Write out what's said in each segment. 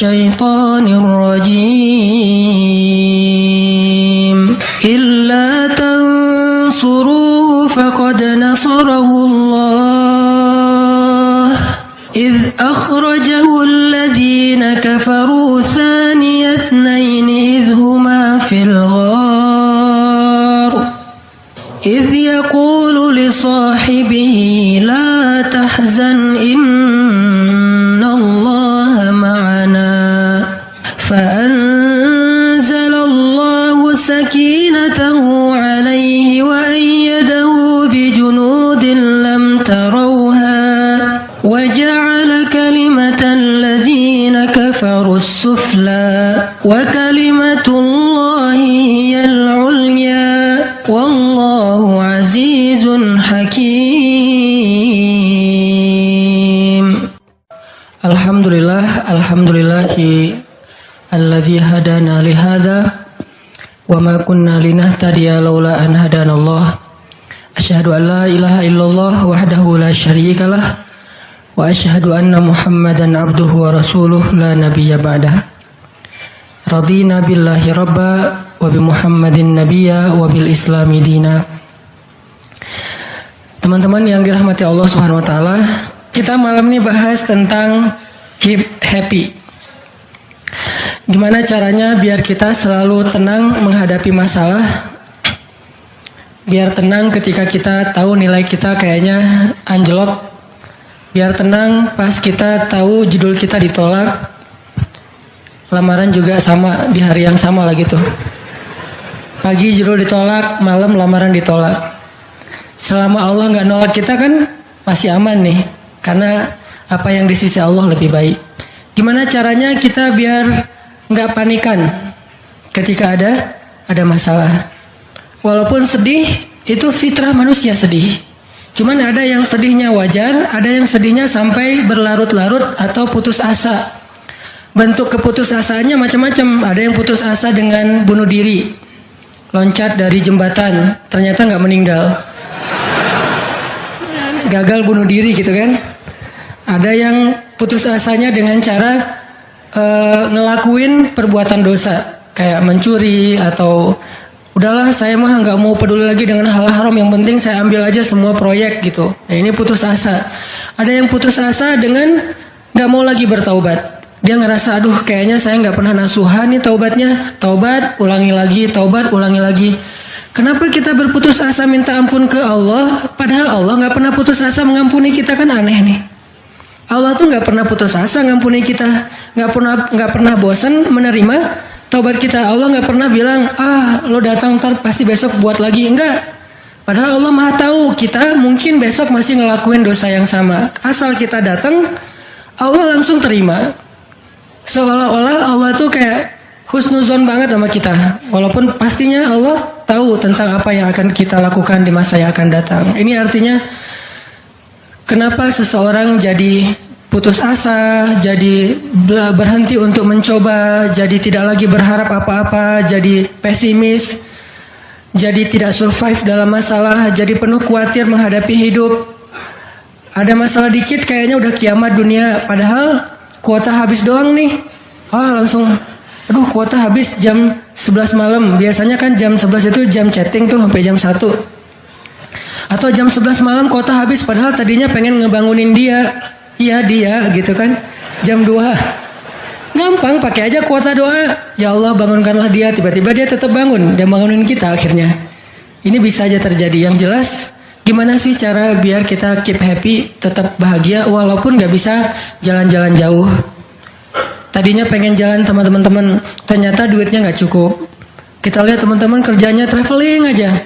الشيطان الرجيم إلا تنصروه فقد نصره الله إذ أخرجه الذين كفروا ثاني اثنين إذ هما في الغار إذ يقول لصاحبه لا تحزن إن الله معنا فأنزل الله سكينته عليه وأيده بجنود لم تروها وجعل كلمة الذين كفروا السفلى وكلمة الله هي العليا والله عزيز حكيم. Alhamdulillahi alladzi hadana lihadza wa ma kunna linahtadiya laula an hadanallah. Asyhadu an la ilaha illallah wahdahu la syarikalah wa asyhadu anna Muhammadan abduhu wa rasuluh la nabiyya ba'dah. Radina billahi rabba wa bi Muhammadin nabiyya wa bil islami dina. Teman-teman yang dirahmati Allah Subhanahu wa taala, kita malam ini bahas tentang keep happy. Gimana caranya biar kita selalu tenang menghadapi masalah, biar tenang ketika kita tahu nilai kita kayaknya anjlok, biar tenang pas kita tahu judul kita ditolak, lamaran juga sama di hari yang sama lah gitu. Pagi judul ditolak, malam lamaran ditolak. Selama Allah nggak nolak kita kan masih aman nih, karena apa yang di sisi Allah lebih baik. Gimana caranya kita biar nggak panikan ketika ada masalah? Walaupun sedih, itu fitrah manusia sedih. Cuman ada yang sedihnya wajar, ada yang sedihnya sampai berlarut-larut atau putus asa. Bentuk keputusasanya macam-macam. Ada yang putus asa dengan bunuh diri, loncat dari jembatan, ternyata nggak meninggal, gagal bunuh diri gitu kan. Ada yang putus asanya dengan cara ngelakuin perbuatan dosa, kayak mencuri atau udahlah saya mah nggak mau peduli lagi dengan hal haram, yang penting saya ambil aja semua proyek gitu. Nah, ini putus asa. Ada yang putus asa dengan nggak mau lagi bertaubat. Dia ngerasa aduh kayaknya saya nggak pernah nasuhan nih taubatnya, taubat ulangi lagi, taubat ulangi lagi. Kenapa kita berputus asa minta ampun ke Allah, padahal Allah nggak pernah putus asa mengampuni kita? Kan aneh nih. Allah tuh nggak pernah putus asa ngampuni kita, nggak pernah bosan menerima taubat kita. Allah nggak pernah bilang lo datang ntar pasti besok buat lagi, enggak. Padahal Allah maha tahu kita mungkin besok masih ngelakuin dosa yang sama. Asal kita datang, Allah langsung terima. Seolah-olah Allah tuh kayak husnuzon banget sama kita, walaupun pastinya Allah tahu tentang apa yang akan kita lakukan di masa yang akan datang. Ini artinya kenapa seseorang jadi putus asa, jadi berhenti untuk mencoba, jadi tidak lagi berharap apa-apa, jadi pesimis, jadi tidak survive dalam masalah, jadi penuh khawatir menghadapi hidup. Ada masalah dikit kayaknya udah kiamat dunia, padahal kuota habis doang nih. Langsung aduh kuota habis jam 11 malam. Biasanya kan jam 11 itu jam chatting tuh sampai jam 1. Atau jam 11 malam kuota habis, padahal tadinya pengen ngebangunin dia. Iya dia gitu kan. Jam 2. Gampang, pakai aja kuota doa. Ya Allah bangunkanlah dia. Tiba-tiba dia tetap bangun. Dia bangunin kita akhirnya. Ini bisa aja terjadi. Yang jelas gimana sih cara biar kita keep happy, tetap bahagia walaupun gak bisa jalan-jalan jauh. Tadinya pengen jalan sama teman-teman, ternyata duitnya gak cukup. Kita lihat teman-teman kerjanya traveling aja.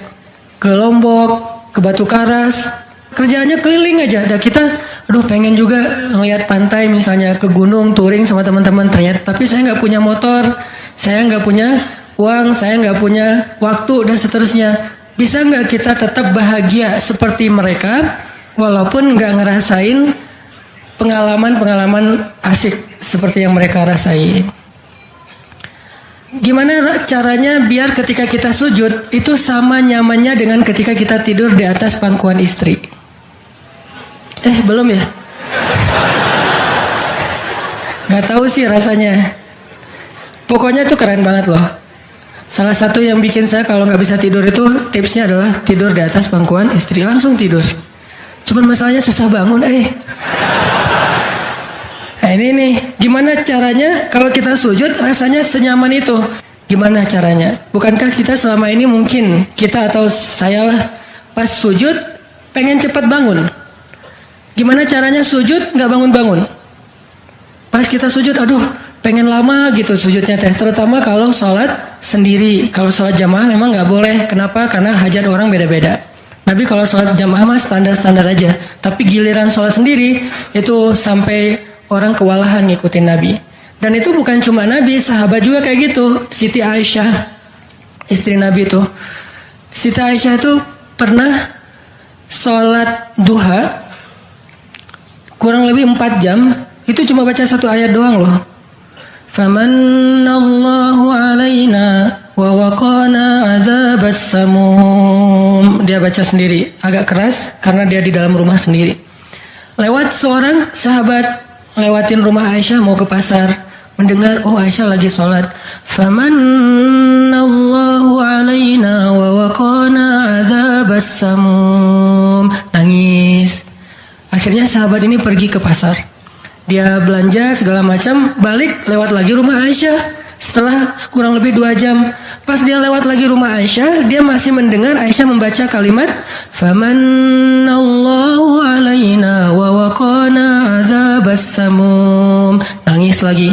Ke Lombok, ke Batu Karas, kerjanya keliling aja. Dan kita, aduh pengen juga ngeliat pantai misalnya, ke gunung, touring sama teman-teman. Ternyata, tapi saya nggak punya motor, saya nggak punya uang, saya nggak punya waktu dan seterusnya. Bisa nggak kita tetap bahagia seperti mereka, walaupun nggak ngerasain pengalaman-pengalaman asik seperti yang mereka rasain? Gimana caranya biar ketika kita sujud itu sama nyamannya dengan ketika kita tidur di atas pangkuan istri? Belum ya? Nggak tahu sih rasanya. Pokoknya tuh keren banget loh. Salah satu yang bikin saya kalau nggak bisa tidur itu tipsnya adalah tidur di atas pangkuan istri, langsung tidur. Cuman masalahnya susah bangun. Nah ini nih, gimana caranya kalau kita sujud rasanya senyaman itu? Gimana caranya? Bukankah kita selama ini mungkin kita atau saya lah pas sujud pengen cepat bangun? Gimana caranya sujud nggak bangun-bangun? Pas kita sujud, aduh pengen lama gitu sujudnya teh. Terutama kalau sholat sendiri. Kalau sholat jamaah memang nggak boleh. Kenapa? Karena hajat orang beda-beda. Tapi kalau sholat jamaah mah standar-standar aja. Tapi giliran sholat sendiri itu sampai orang kewalahan ngikutin Nabi. Dan itu bukan cuma Nabi, sahabat juga kayak gitu. Siti Aisyah, istri Nabi itu. Siti Aisyah itu pernah sholat duha kurang lebih 4 jam. Itu cuma baca 1 ayat doang loh. Famanallahu alaina wa waqana adzabas samum. Dia baca sendiri, agak keras karena dia di dalam rumah sendiri. Lewat seorang sahabat lewatin rumah Aisyah mau ke pasar, mendengar oh Aisyah lagi sholat. Famanallahu alaina wa waqana adzabas samum. Nangis. Akhirnya sahabat ini pergi ke pasar. Dia belanja segala macam, balik lewat lagi rumah Aisyah. Setelah kurang lebih 2 jam, pas dia lewat lagi rumah Aisyah, dia masih mendengar Aisyah membaca kalimat Famanallahu alaina wa waqana adzabas samum. Nangis lagi.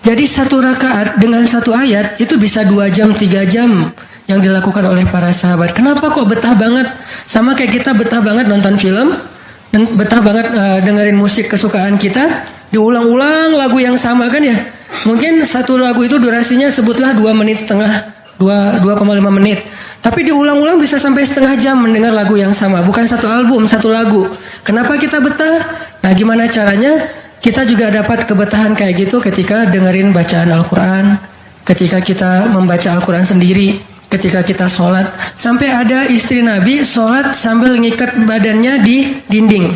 Jadi 1 rakaat dengan 1 ayat itu bisa 2 jam, 3 jam yang dilakukan oleh para sahabat. Kenapa kok betah banget? Sama kayak kita betah banget nonton film dan betah banget dengerin musik kesukaan kita, diulang-ulang lagu yang sama kan ya. Mungkin 1 lagu itu durasinya sebutlah 2,5 menit, 2,5 menit. Tapi diulang-ulang bisa sampai setengah jam mendengar lagu yang sama. Bukan 1 album, 1 lagu. Kenapa kita betah? Nah gimana caranya kita juga dapat kebetahan kayak gitu ketika dengerin bacaan Al-Quran, ketika kita membaca Al-Quran sendiri, ketika kita sholat. Sampai ada istri Nabi sholat sambil ngikat badannya di dinding.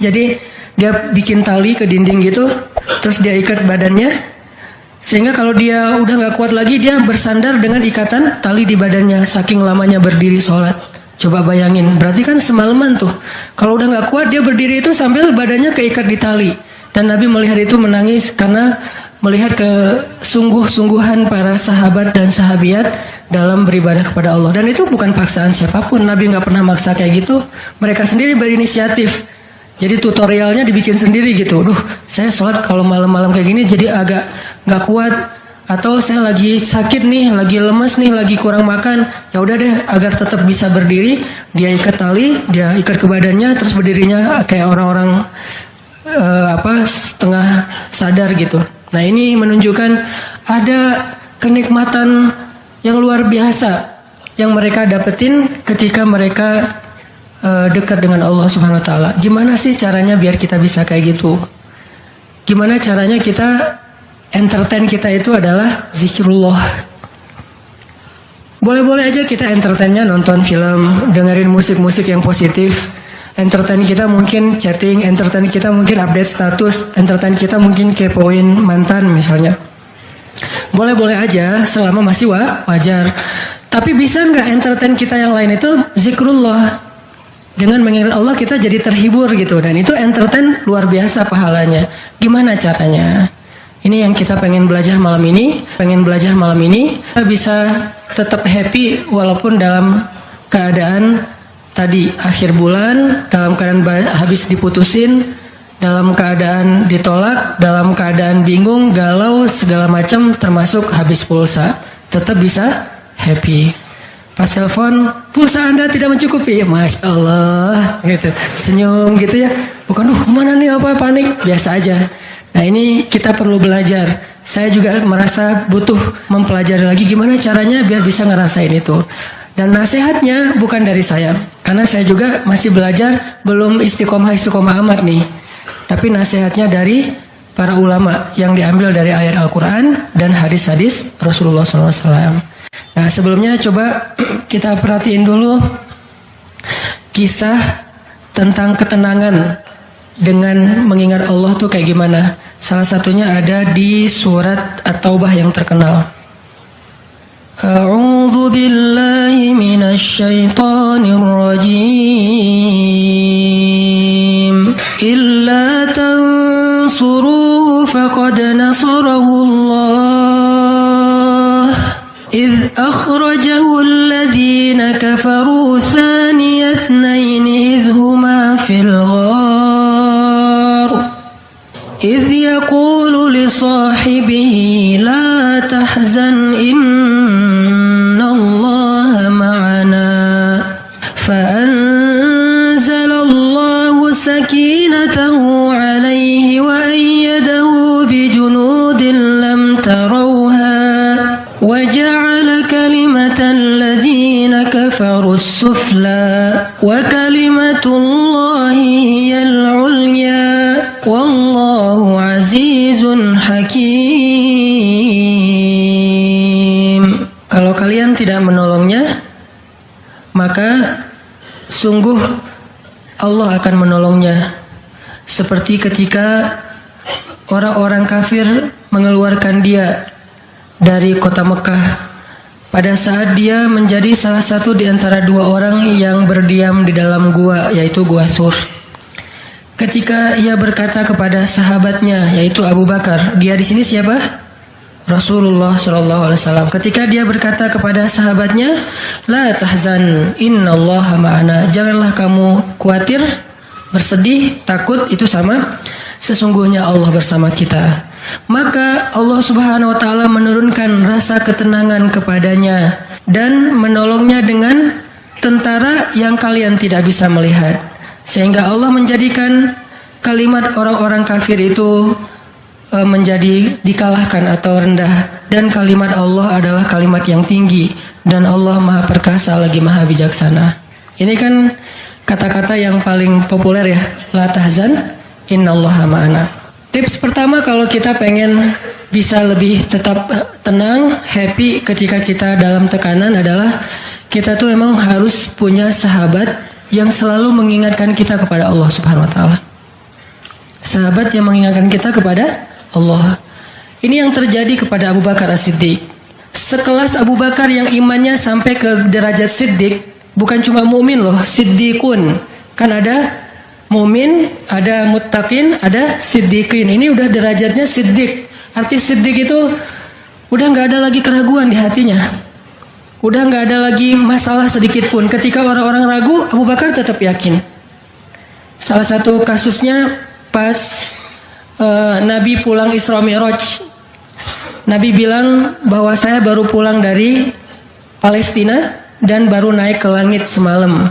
Jadi dia bikin tali ke dinding gitu, terus dia ikat badannya, sehingga kalau dia udah gak kuat lagi, dia bersandar dengan ikatan tali di badannya, saking lamanya berdiri sholat. Coba bayangin, berarti kan semalaman tuh. Kalau udah gak kuat, dia berdiri itu sambil badannya keikat di tali. Dan Nabi melihat itu menangis karena melihat kesungguh-sungguhan para sahabat dan sahabiat dalam beribadah kepada Allah. Dan itu bukan paksaan siapapun. Nabi nggak pernah maksa kayak gitu. Mereka sendiri berinisiatif. Jadi tutorialnya dibikin sendiri gitu. Saya sholat kalau malam-malam kayak gini jadi agak nggak kuat. Atau saya lagi sakit nih, lagi lemes nih, lagi kurang makan. Ya udah deh, agar tetap bisa berdiri, dia ikat tali, dia ikat ke badannya, terus berdirinya kayak orang-orang setengah sadar gitu. Nah ini menunjukkan ada kenikmatan yang luar biasa yang mereka dapetin ketika mereka dekat dengan Allah Subhanahu Wa Taala. Gimana sih caranya biar kita bisa kayak gitu? Gimana caranya kita entertain kita itu adalah zikrullah. Boleh-boleh aja kita entertainnya nonton film, dengerin musik-musik yang positif. Entertain kita mungkin chatting, entertain kita mungkin update status, entertain kita mungkin kepoin mantan misalnya. Boleh-boleh aja selama masih wajar. Tapi bisa nggak entertain kita yang lain itu zikrullah. Dengan mengingat Allah kita jadi terhibur gitu. Dan itu entertain luar biasa pahalanya. Gimana caranya? Ini yang kita pengen belajar malam ini. Kita bisa tetap happy walaupun dalam keadaan tadi akhir bulan, dalam keadaan habis diputusin, dalam keadaan ditolak, dalam keadaan bingung, galau, segala macam termasuk habis pulsa. Tetap bisa happy. Pas telepon, pulsa Anda tidak mencukupi. Masya Allah gitu. Senyum gitu ya. Bukan, mana nih apa panik. Biasa aja. Nah ini kita perlu belajar. Saya juga merasa butuh mempelajari lagi gimana caranya biar bisa ngerasain itu. Dan nasihatnya bukan dari saya, karena saya juga masih belajar, belum istiqomah amat nih. Tapi nasihatnya dari para ulama yang diambil dari ayat Al-Quran dan hadis-hadis Rasulullah SAW. Nah sebelumnya coba kita perhatiin dulu kisah tentang ketenangan dengan mengingat Allah tuh kayak gimana. Salah satunya ada di surat At-Taubah yang terkenal. A'udzu billahi minasy syaithanir rajim. Illa tansuruhu faqad nasarahu Allah. إذ أخرجه الذين كفروا ثاني اثنين إذ هما في الغار إذ يقول لصاحبه لا تحزن إن الله معنا فأنزل الله سكينته عليه وأيده بجنود لم تروها وجعل كلمة الذين كفروا السفلى وكلمة الله هي العليا والله عزيز حكيم. Kalau kalian tidak menolongnya, maka sungguh Allah akan menolongnya. Seperti ketika orang-orang kafir mengeluarkan dia dari kota Mekah pada saat dia menjadi salah satu di antara dua orang yang berdiam di dalam gua, yaitu gua Sur. Ketika ia berkata kepada sahabatnya, yaitu Abu Bakar, dia di sini siapa? Rasulullah Shallallahu Alaihi Wasallam. Ketika dia berkata kepada sahabatnya, la tahzan, innallaha ma'ana. Janganlah kamu khawatir, bersedih, takut, itu sama. Sesungguhnya Allah bersama kita. Maka Allah Subhanahu wa taala menurunkan rasa ketenangan kepadanya dan menolongnya dengan tentara yang kalian tidak bisa melihat. Sehingga Allah menjadikan kalimat orang-orang kafir itu menjadi dikalahkan atau rendah, dan kalimat Allah adalah kalimat yang tinggi, dan Allah Maha Perkasa lagi Maha Bijaksana. Ini kan kata-kata yang paling populer ya, la tahzan innallaha ma'ana. Tips pertama kalau kita pengen bisa lebih tetap tenang, happy ketika kita dalam tekanan adalah kita tuh memang harus punya sahabat yang selalu mengingatkan kita kepada Allah Subhanahu wa taala. Sahabat yang mengingatkan kita kepada Allah. Ini yang terjadi kepada Abu Bakar As-Siddiq. Sekelas Abu Bakar yang imannya sampai ke derajat Siddiq, bukan cuma mukmin loh, Siddiqun. Kan ada mumin, ada muttaqin, ada siddiqin. Ini udah derajatnya siddiq. Arti siddiq itu udah nggak ada lagi keraguan di hatinya. Udah nggak ada lagi masalah sedikit pun. Ketika orang-orang ragu, Abu Bakar tetap yakin. Salah satu kasusnya pas Nabi pulang Isra Mi'raj. Nabi bilang bahwa saya baru pulang dari Palestina dan baru naik ke langit semalam.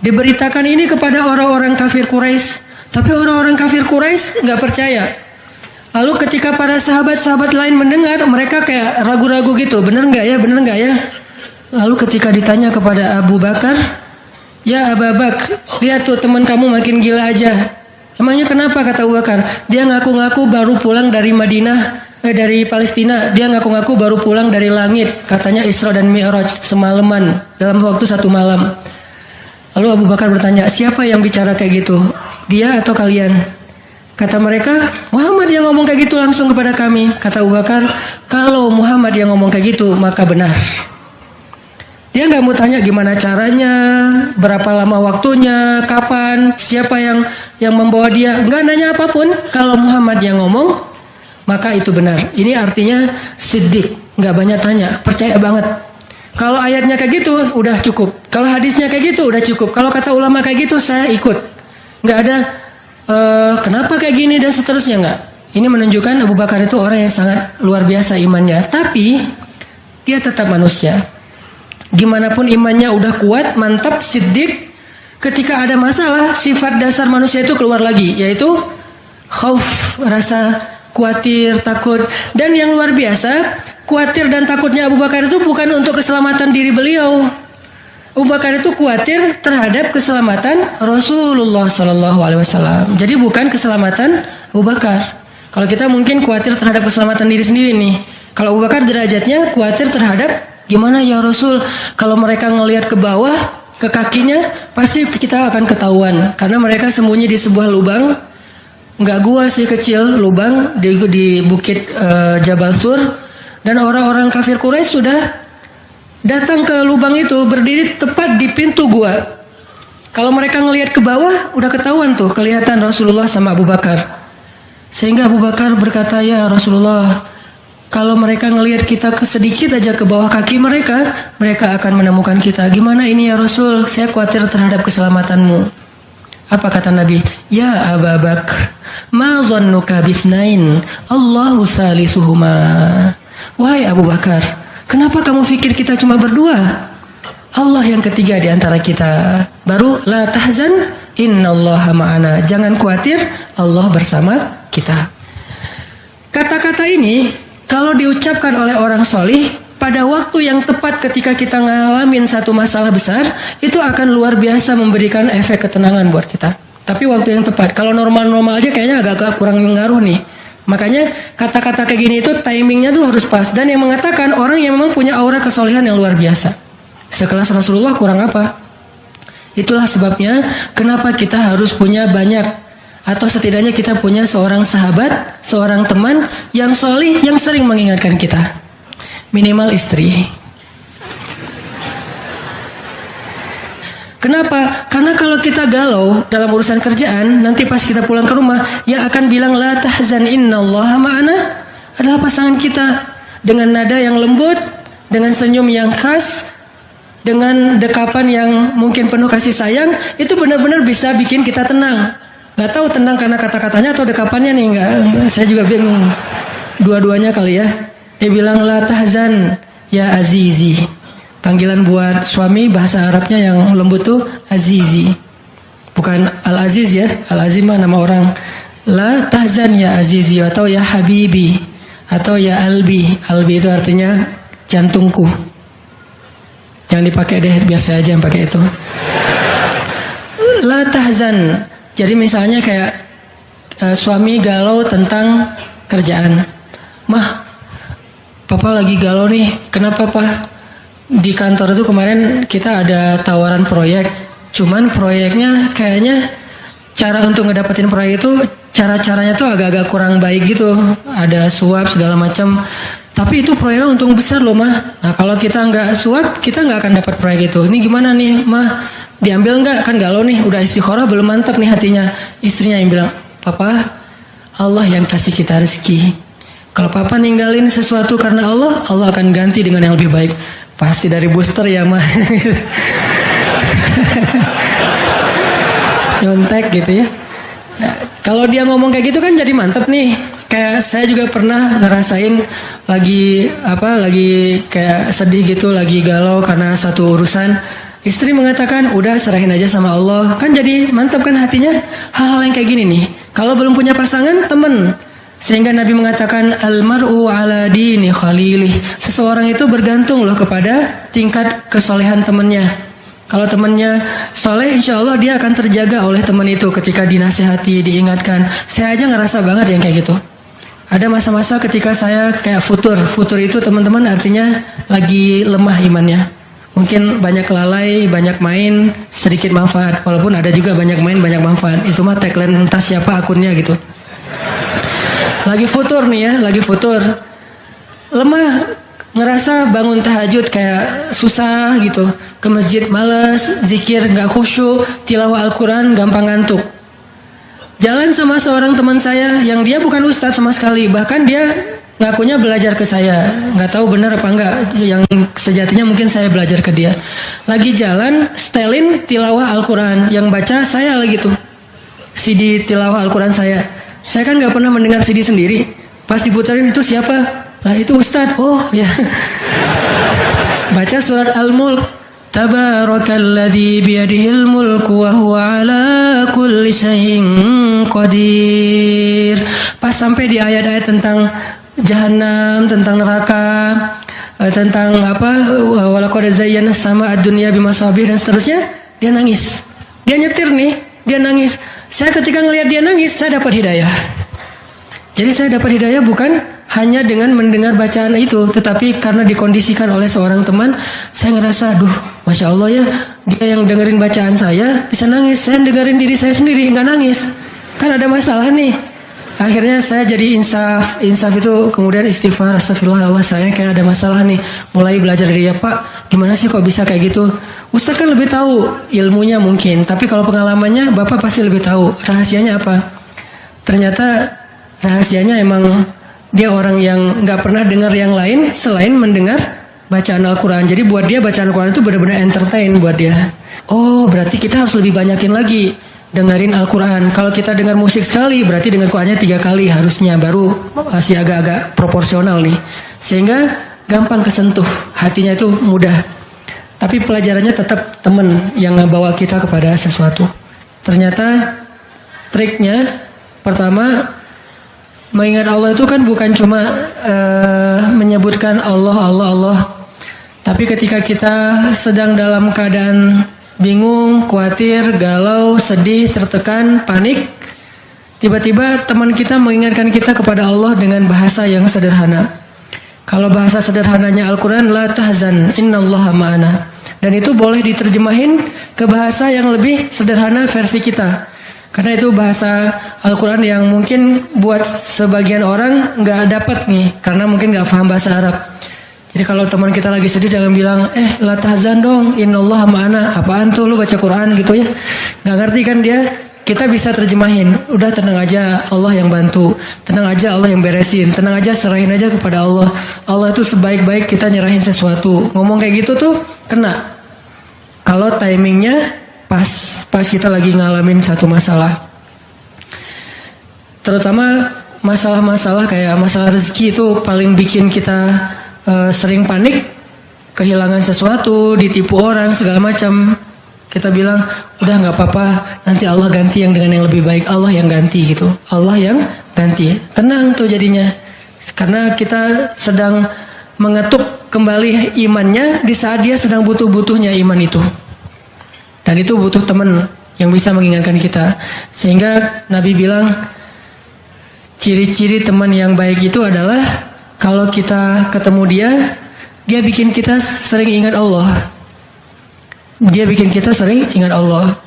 Diberitakan ini kepada orang-orang kafir Quraisy, tapi orang-orang kafir Quraisy nggak percaya. Lalu ketika para sahabat-sahabat lain mendengar, mereka kayak ragu-ragu gitu, bener nggak ya, bener nggak ya? Lalu ketika ditanya kepada Abu Bakar, ya Abu Bakar, lihat tuh teman kamu makin gila aja. Emangnya kenapa, kata Abu Bakar? Dia ngaku-ngaku baru pulang dari Madinah, dari Palestina. Dia ngaku-ngaku baru pulang dari langit, katanya Isra dan Mi'raj semalaman dalam waktu 1 malam. Lalu Abu Bakar bertanya, siapa yang bicara kayak gitu? Dia atau kalian? Kata mereka, Muhammad yang ngomong kayak gitu langsung kepada kami. Kata Abu Bakar, kalau Muhammad yang ngomong kayak gitu, maka benar. Dia nggak mau tanya gimana caranya, berapa lama waktunya, kapan, siapa yang membawa dia. Nggak nanya apapun. Kalau Muhammad yang ngomong, maka itu benar. Ini artinya siddiq, nggak banyak tanya, percaya banget. Kalau ayatnya kayak gitu, udah cukup. Kalau hadisnya kayak gitu, udah cukup. Kalau kata ulama kayak gitu, saya ikut. Nggak ada kenapa kayak gini dan seterusnya, nggak. Ini menunjukkan Abu Bakar itu orang yang sangat luar biasa imannya. Tapi dia tetap manusia. Gimana pun imannya udah kuat, mantap, siddiq. Ketika ada masalah, sifat dasar manusia itu keluar lagi, yaitu khauf, rasa khawatir, takut. Dan yang luar biasa, khawatir dan takutnya Abu Bakar itu bukan untuk keselamatan diri beliau. Abu Bakar itu khawatir terhadap keselamatan Rasulullah SAW. Jadi bukan keselamatan Abu Bakar. Kalau kita mungkin khawatir terhadap keselamatan diri sendiri nih. Kalau Abu Bakar derajatnya khawatir terhadap gimana ya Rasul, kalau mereka ngelihat ke bawah, ke kakinya, pasti kita akan ketahuan. Karena mereka sembunyi di sebuah lubang, nggak gua sih, kecil, lubang di bukit Jabal Sur, dan orang-orang kafir Quraisy sudah datang ke lubang itu, berdiri tepat di pintu gua. Kalau mereka ngelihat ke bawah, udah ketahuan tuh, kelihatan Rasulullah sama Abu Bakar. Sehingga Abu Bakar berkata, ya Rasulullah, kalau mereka ngelihat kita sedikit aja ke bawah kaki mereka, mereka akan menemukan kita. Gimana ini ya Rasul? Saya khawatir terhadap keselamatanmu. Apa kata Nabi? Ya Abu Bakar, ma dhannuka bisnain, Allahu salisuhuma. Wahai Abu Bakar, kenapa kamu pikir kita cuma berdua? Allah yang ketiga di antara kita. Baru la tahzan, innallaha ma'ana. Jangan khawatir, Allah bersama kita. Kata-kata ini kalau diucapkan oleh orang solih pada waktu yang tepat ketika kita ngalamin satu masalah besar, itu akan luar biasa memberikan efek ketenangan buat kita. Tapi waktu yang tepat. Kalau normal-normal aja kayaknya agak kurang ngaruh nih. Makanya kata-kata kayak gini itu timingnya tuh harus pas. Dan yang mengatakan orang yang memang punya aura kesolehan yang luar biasa. Sekelas Rasulullah kurang apa? Itulah sebabnya kenapa kita harus punya banyak, atau setidaknya kita punya seorang sahabat, seorang teman yang solih, yang sering mengingatkan kita. Minimal istri. Kenapa? Karena kalau kita galau dalam urusan kerjaan, nanti pas kita pulang ke rumah, yang akan bilang la tahzan innallaha ma'ana adalah pasangan kita. Dengan nada yang lembut, dengan senyum yang khas, dengan dekapan yang mungkin penuh kasih sayang, itu benar-benar bisa bikin kita tenang. Gak tahu tenang karena kata-katanya atau dekapannya nih, enggak, saya juga bingung. Dua-duanya kali ya. Dia bilang la tahzan ya azizi. Panggilan buat suami bahasa Arabnya yang lembut tuh azizi. Bukan al-aziz ya. Al-aziz mah nama orang. La tahzan ya azizi atau ya habibi atau ya albi. Albi itu artinya jantungku. Jangan dipakai deh, biar saya aja yang pakai itu. La tahzan. Jadi misalnya kayak suami galau tentang kerjaan. Mah, papa lagi galau nih. Kenapa pak? Di kantor itu kemarin kita ada tawaran proyek. Cuman proyeknya kayaknya cara untuk ngedapetin proyek itu cara-caranya tuh agak-agak kurang baik gitu. Ada suap segala macam. Tapi itu proyeknya untung besar loh mah. Nah kalau kita nggak suap, kita nggak akan dapat proyek itu. Ini gimana nih mah? Diambil nggak? Kan galau nih, udah istikharah belum mantap nih hatinya. Istrinya yang bilang, papa, Allah yang kasih kita rezeki. Kalau papa ninggalin sesuatu karena Allah, Allah akan ganti dengan yang lebih baik. Pasti dari booster ya mah. Nyontek gitu ya. Nah, kalau dia ngomong kayak gitu kan jadi mantep nih. Kayak saya juga pernah ngerasain lagi kayak sedih gitu, lagi galau karena satu urusan. Istri mengatakan, udah serahin aja sama Allah. Kan jadi mantap kan hatinya. Hal-hal yang kayak gini nih. Kalau belum punya pasangan, temen. Sehingga Nabi mengatakan, Al-mar'u ala dini khalilih. Seseorang itu bergantung loh kepada tingkat kesolehan temennya. Kalau temennya soleh, insya Allah dia akan terjaga oleh teman itu ketika dinasihati, diingatkan. Saya aja ngerasa banget yang kayak gitu. Ada masa-masa ketika saya kayak futur. Futur itu teman-teman artinya lagi lemah imannya. Mungkin banyak lalai, banyak main, sedikit manfaat. Walaupun ada juga banyak main, banyak manfaat. Itu mah tagline entah siapa akunnya gitu. Lagi futur nih ya, lagi futur. Lemah, ngerasa bangun tahajud kayak susah gitu. Ke masjid males, zikir gak khusyuk, tilawah Al-Quran gampang ngantuk. Jalan sama seorang teman saya yang dia bukan ustaz sama sekali. Bahkan dia ngakunya belajar ke saya. Gak tahu benar apa enggak. Yang sejatinya mungkin saya belajar ke dia. Lagi jalan, setelin tilawah Al-Quran. Yang baca saya lagi tuh. CD tilawah Al-Quran saya. Saya kan gak pernah mendengar CD sendiri. Pas diputarin itu siapa? Lah itu ustaz. Oh ya. Baca surat Al-Mulk. Tabarakalladzi biyadihil mulku wa huwa ala kulli syai'in qadir. Pas sampai di ayat-ayat tentang jahanam, tentang neraka, tentang apa, walaqad zayyana as-samaa'a ad-dunya bimasabih dan seterusnya, dia nangis. Dia nyetir nih, dia nangis. Saya ketika ngelihat dia nangis, saya dapat hidayah. Jadi saya dapat hidayah bukan hanya dengan mendengar bacaan itu, tetapi karena dikondisikan oleh seorang teman, saya ngerasa, aduh, Masya Allah ya, dia yang dengerin bacaan saya bisa nangis, saya dengerin diri saya sendiri, nggak nangis. Kan ada masalah nih. Akhirnya saya jadi insaf itu kemudian istighfar, astagfirullah, Allah saya kayak ada masalah nih. Mulai belajar dari dia, Pak, gimana sih kok bisa kayak gitu? Ustaz kan lebih tahu ilmunya mungkin, tapi kalau pengalamannya Bapak pasti lebih tahu. Rahasianya apa? Ternyata rahasianya emang dia orang yang nggak pernah dengar yang lain selain mendengar bacaan Al-Quran. Jadi buat dia bacaan Al-Quran itu benar-benar entertain buat dia. Oh, berarti kita harus lebih banyakin lagi dengerin Al-Quran. Kalau kita dengar musik sekali, berarti dengar Qurannya 3 kali harusnya, baru masih agak-agak proporsional nih. Sehingga gampang kesentuh, hatinya itu mudah. Tapi pelajarannya tetap teman yang ngebawa kita kepada sesuatu. Ternyata triknya pertama, mengingat Allah itu kan bukan cuma menyebutkan Allah. Tapi ketika kita sedang dalam keadaan bingung, khawatir, galau, sedih, tertekan, panik, tiba-tiba teman kita mengingatkan kita kepada Allah dengan bahasa yang sederhana. Kalau bahasa sederhananya Al-Quran, la tahzan, innallaha ma'ana. Dan itu boleh diterjemahin ke bahasa yang lebih sederhana versi kita. Karena itu bahasa Al-Quran yang mungkin buat sebagian orang nggak dapat nih, karena mungkin nggak paham bahasa Arab. Jadi kalau teman kita lagi sedih jangan bilang, la tahzan dong, innallaha ma'ana. Apaan tuh lu baca Quran gitu ya? Nggak ngerti kan dia. Kita bisa terjemahin, udah tenang aja, Allah yang bantu. Tenang aja, Allah yang beresin. Tenang aja, serahin aja kepada Allah. Allah itu sebaik-baik kita nyerahin sesuatu. Ngomong kayak gitu tuh kena. Kalau timingnya pas kita lagi ngalamin satu masalah. Terutama masalah-masalah kayak masalah rezeki itu paling bikin kita sering panik, kehilangan sesuatu, ditipu orang, segala macam. Kita bilang, udah nggak apa-apa, nanti Allah ganti yang dengan yang lebih baik. Allah yang ganti gitu. Allah yang ganti. Tenang tuh jadinya. Karena kita sedang mengetuk kembali imannya di saat dia sedang butuh-butuhnya iman itu. Dan itu butuh teman yang bisa mengingatkan kita. Sehingga Nabi bilang, ciri-ciri teman yang baik itu adalah kalau kita ketemu dia bikin kita sering ingat Allah. Dia bikin kita sering ingat Allah.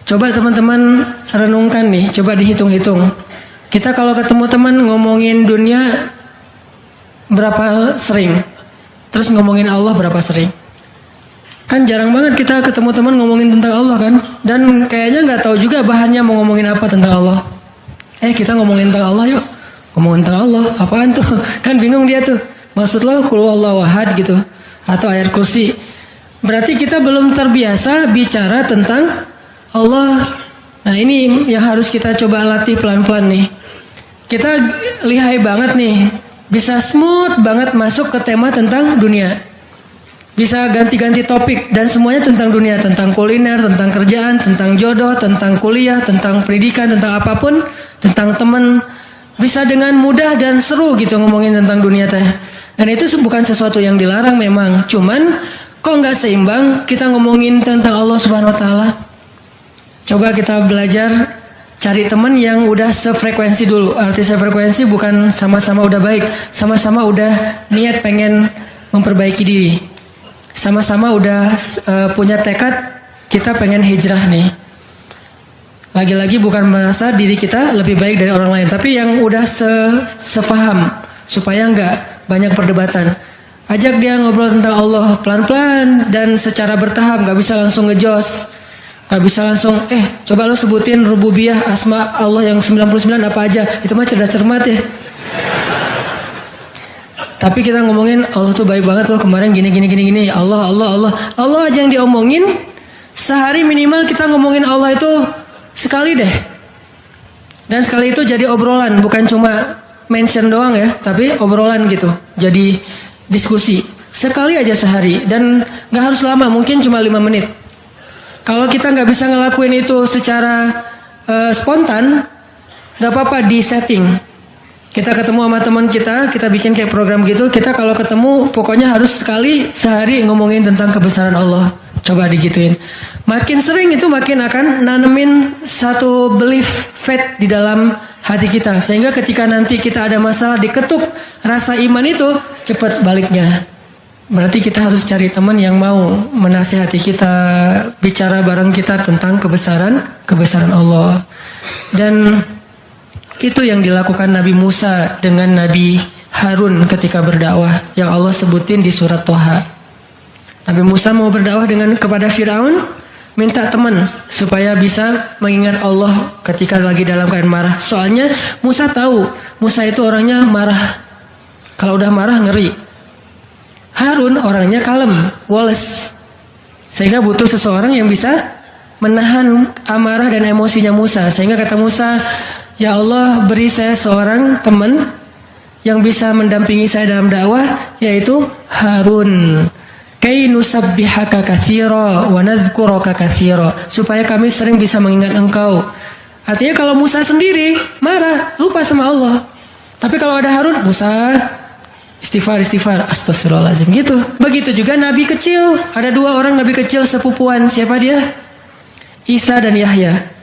Coba teman-teman renungkan nih, coba dihitung-hitung. Kita kalau ketemu teman ngomongin dunia berapa sering? Terus ngomongin Allah berapa sering? Kan jarang banget kita ketemu teman ngomongin tentang Allah kan? Dan kayaknya nggak tahu juga bahannya mau ngomongin apa tentang Allah. Kita ngomongin tentang Allah yuk. Ngomongin tentang Allah, apaan tuh? Kan bingung dia tuh. Maksud lo qul huwallahu ahad gitu, atau ayat kursi. Berarti kita belum terbiasa bicara tentang Allah. Nah ini yang harus kita coba latih pelan-pelan nih. Kita lihai banget nih, bisa smooth banget masuk ke tema tentang dunia. Bisa ganti-ganti topik dan semuanya tentang dunia, tentang kuliner, tentang kerjaan, tentang jodoh, tentang kuliah, tentang pendidikan, tentang apapun, tentang teman. Bisa dengan mudah dan seru gitu ngomongin tentang dunia teh. Dan itu bukan sesuatu yang dilarang memang. Cuman kok nggak seimbang kita ngomongin tentang Allah Subhanahu Wa Taala. Coba kita belajar cari teman yang udah sefrekuensi dulu. Arti sefrekuensi bukan sama-sama udah baik, sama-sama udah niat pengen memperbaiki diri. Sama-sama udah punya tekad kita pengen hijrah nih. Lagi-lagi bukan merasa diri kita lebih baik dari orang lain, tapi yang udah sefaham supaya nggak banyak perdebatan. Ajak dia ngobrol tentang Allah pelan-pelan dan secara bertahap, nggak bisa langsung ngejos, nggak bisa langsung coba lo sebutin rububiyah asma Allah yang 99 apa aja, itu mah cerdas cermat ya. Tapi kita ngomongin Allah tuh baik banget loh, kemarin gini Allah aja yang diomongin. Sehari minimal kita ngomongin Allah itu sekali deh. Dan sekali itu jadi obrolan, bukan cuma mention doang ya, tapi obrolan gitu. Jadi diskusi. Sekali aja sehari dan gak harus lama, mungkin cuma 5 menit. Kalau kita gak bisa ngelakuin itu secara spontan, gak apa-apa di setting. Kita ketemu sama teman kita bikin kayak program gitu. Kita kalau ketemu pokoknya harus sekali sehari ngomongin tentang kebesaran Allah. Coba digituin. Makin sering itu makin akan nanemin satu belief faith di dalam hati kita. Sehingga ketika nanti kita ada masalah diketuk rasa iman itu cepat baliknya. Berarti kita harus cari teman yang mau menasihati kita, bicara bareng kita tentang kebesaran Allah. Dan Itu yang dilakukan Nabi Musa dengan Nabi Harun ketika berdakwah yang Allah sebutin di surat Toha. Nabi Musa mau berdakwah kepada Firaun, minta teman supaya bisa mengingat Allah ketika lagi dalam keadaan marah. Soalnya Musa tahu, Musa itu orangnya marah. Kalau udah marah ngeri. Harun orangnya kalem, woles. Sehingga butuh seseorang yang bisa menahan amarah dan emosinya Musa. Sehingga kata Musa, ya Allah beri saya seorang teman yang bisa mendampingi saya dalam dakwah, yaitu Harun. Kay nusabbihaka katsira wa nadhkuraka katsira, supaya kami sering bisa mengingat engkau. Artinya kalau Musa sendiri marah, lupa sama Allah. Tapi kalau ada Harun, Musa istighfar, astagfirullahaladzim gitu. Begitu juga nabi kecil. Ada 2 orang nabi kecil sepupuan. Siapa dia? Isa dan Yahya.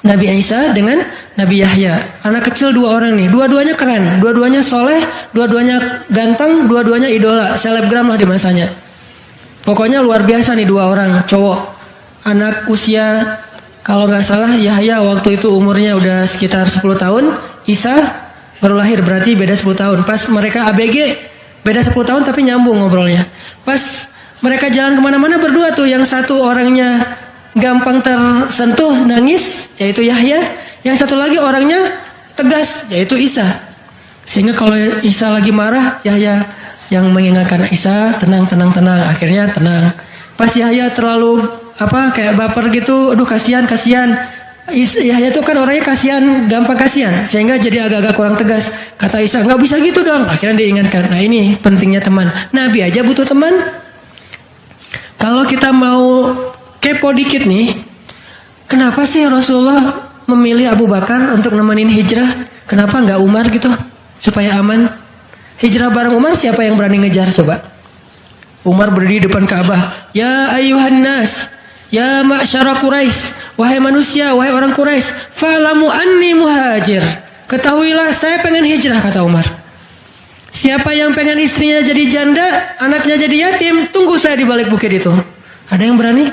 Nabi Isa dengan Nabi Yahya. Anak kecil 2 orang nih. Dua-duanya keren, dua-duanya soleh, dua-duanya ganteng, dua-duanya idola, selebgram lah di masanya. Pokoknya luar biasa nih 2 orang cowok. Anak usia, kalau nggak salah Yahya waktu itu umurnya udah sekitar 10 tahun. Isa baru lahir, berarti beda 10 tahun. Pas mereka ABG beda 10 tahun tapi nyambung ngobrolnya. Pas mereka jalan kemana-mana berdua tuh, yang satu orangnya gampang tersentuh, nangis, yaitu Yahya. Yang satu lagi orangnya tegas, yaitu Isa. Sehingga kalau Isa lagi marah, Yahya yang mengingatkan Isa, tenang. Akhirnya tenang. Pas Yahya terlalu kayak baper gitu, aduh kasihan. Yahya itu kan orangnya kasihan, gampang kasihan, sehingga jadi agak-agak kurang tegas. Kata Isa, nggak bisa gitu dong. Akhirnya diingatkan. Nah ini pentingnya teman. Nabi aja butuh teman. Kalau kita mau kepo dikit nih, kenapa sih Rasulullah memilih Abu Bakar untuk nemenin hijrah? Kenapa nggak Umar gitu, supaya aman? Hijrah bareng Umar, siapa yang berani ngejar coba? Umar berdiri depan Ka'bah. Ya ayuhan nas, ya ma'syara Quraisy, wahai manusia, wahai orang Quraisy, fa'lamu anni muhajir. Ketahuilah saya pengen hijrah, kata Umar. Siapa yang pengen istrinya jadi janda, anaknya jadi yatim, tunggu saya di balik bukit itu. Ada yang berani?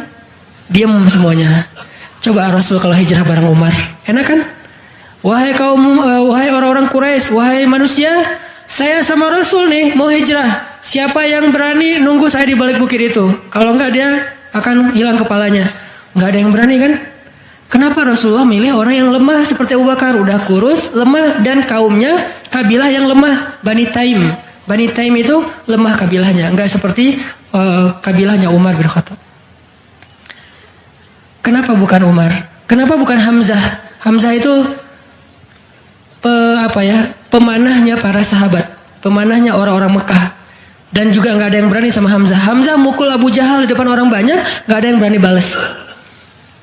Diam semuanya. Coba Rasul kalau hijrah bareng Umar, enak kan? Wahai orang-orang Quraisy, wahai manusia, saya sama Rasul nih mau hijrah. Siapa yang berani nunggu saya di balik bukit itu? Kalau enggak dia akan hilang kepalanya. Enggak ada yang berani kan? Kenapa Rasulullah milih orang yang lemah seperti Abu Bakar? Udah kurus, lemah, dan kaumnya kabilah yang lemah, Bani Taim. Bani Taim itu lemah kabilahnya, enggak seperti kabilahnya Umar bin Khattab. Kenapa bukan Umar? Kenapa bukan Hamzah? Hamzah itu pemanahnya para sahabat, pemanahnya orang-orang Mekah. Dan juga nggak ada yang berani sama Hamzah. Hamzah mukul Abu Jahal di depan orang banyak, nggak ada yang berani balas.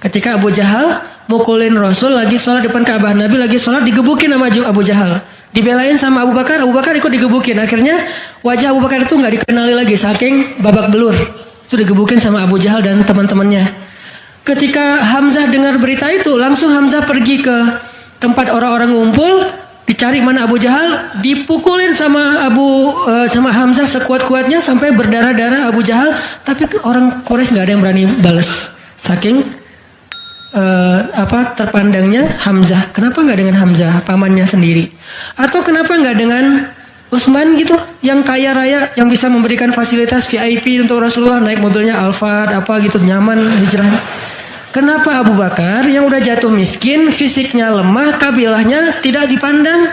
Ketika Abu Jahal mukulin Rasul lagi sholat depan Ka'bah, Nabi lagi sholat digebukin sama Abu Jahal. Dibelain sama Abu Bakar ikut digebukin. Akhirnya wajah Abu Bakar itu nggak dikenali lagi, saking babak belur. Itu digebukin sama Abu Jahal dan teman-temannya. Ketika Hamzah dengar berita itu, langsung Hamzah pergi ke tempat orang-orang ngumpul, dicari mana Abu Jahal, dipukulin sama Hamzah sekuat-kuatnya sampai berdarah-darah Abu Jahal, tapi orang Quraisy nggak ada yang berani balas. Saking terpandangnya Hamzah. Kenapa nggak dengan Hamzah, pamannya sendiri? Atau kenapa nggak dengan Utsman gitu, yang kaya raya, yang bisa memberikan fasilitas VIP untuk Rasulullah, naik mobilnya Alphard gitu, nyaman hijrah. Kenapa Abu Bakar yang udah jatuh miskin, fisiknya lemah, kabilahnya tidak dipandang?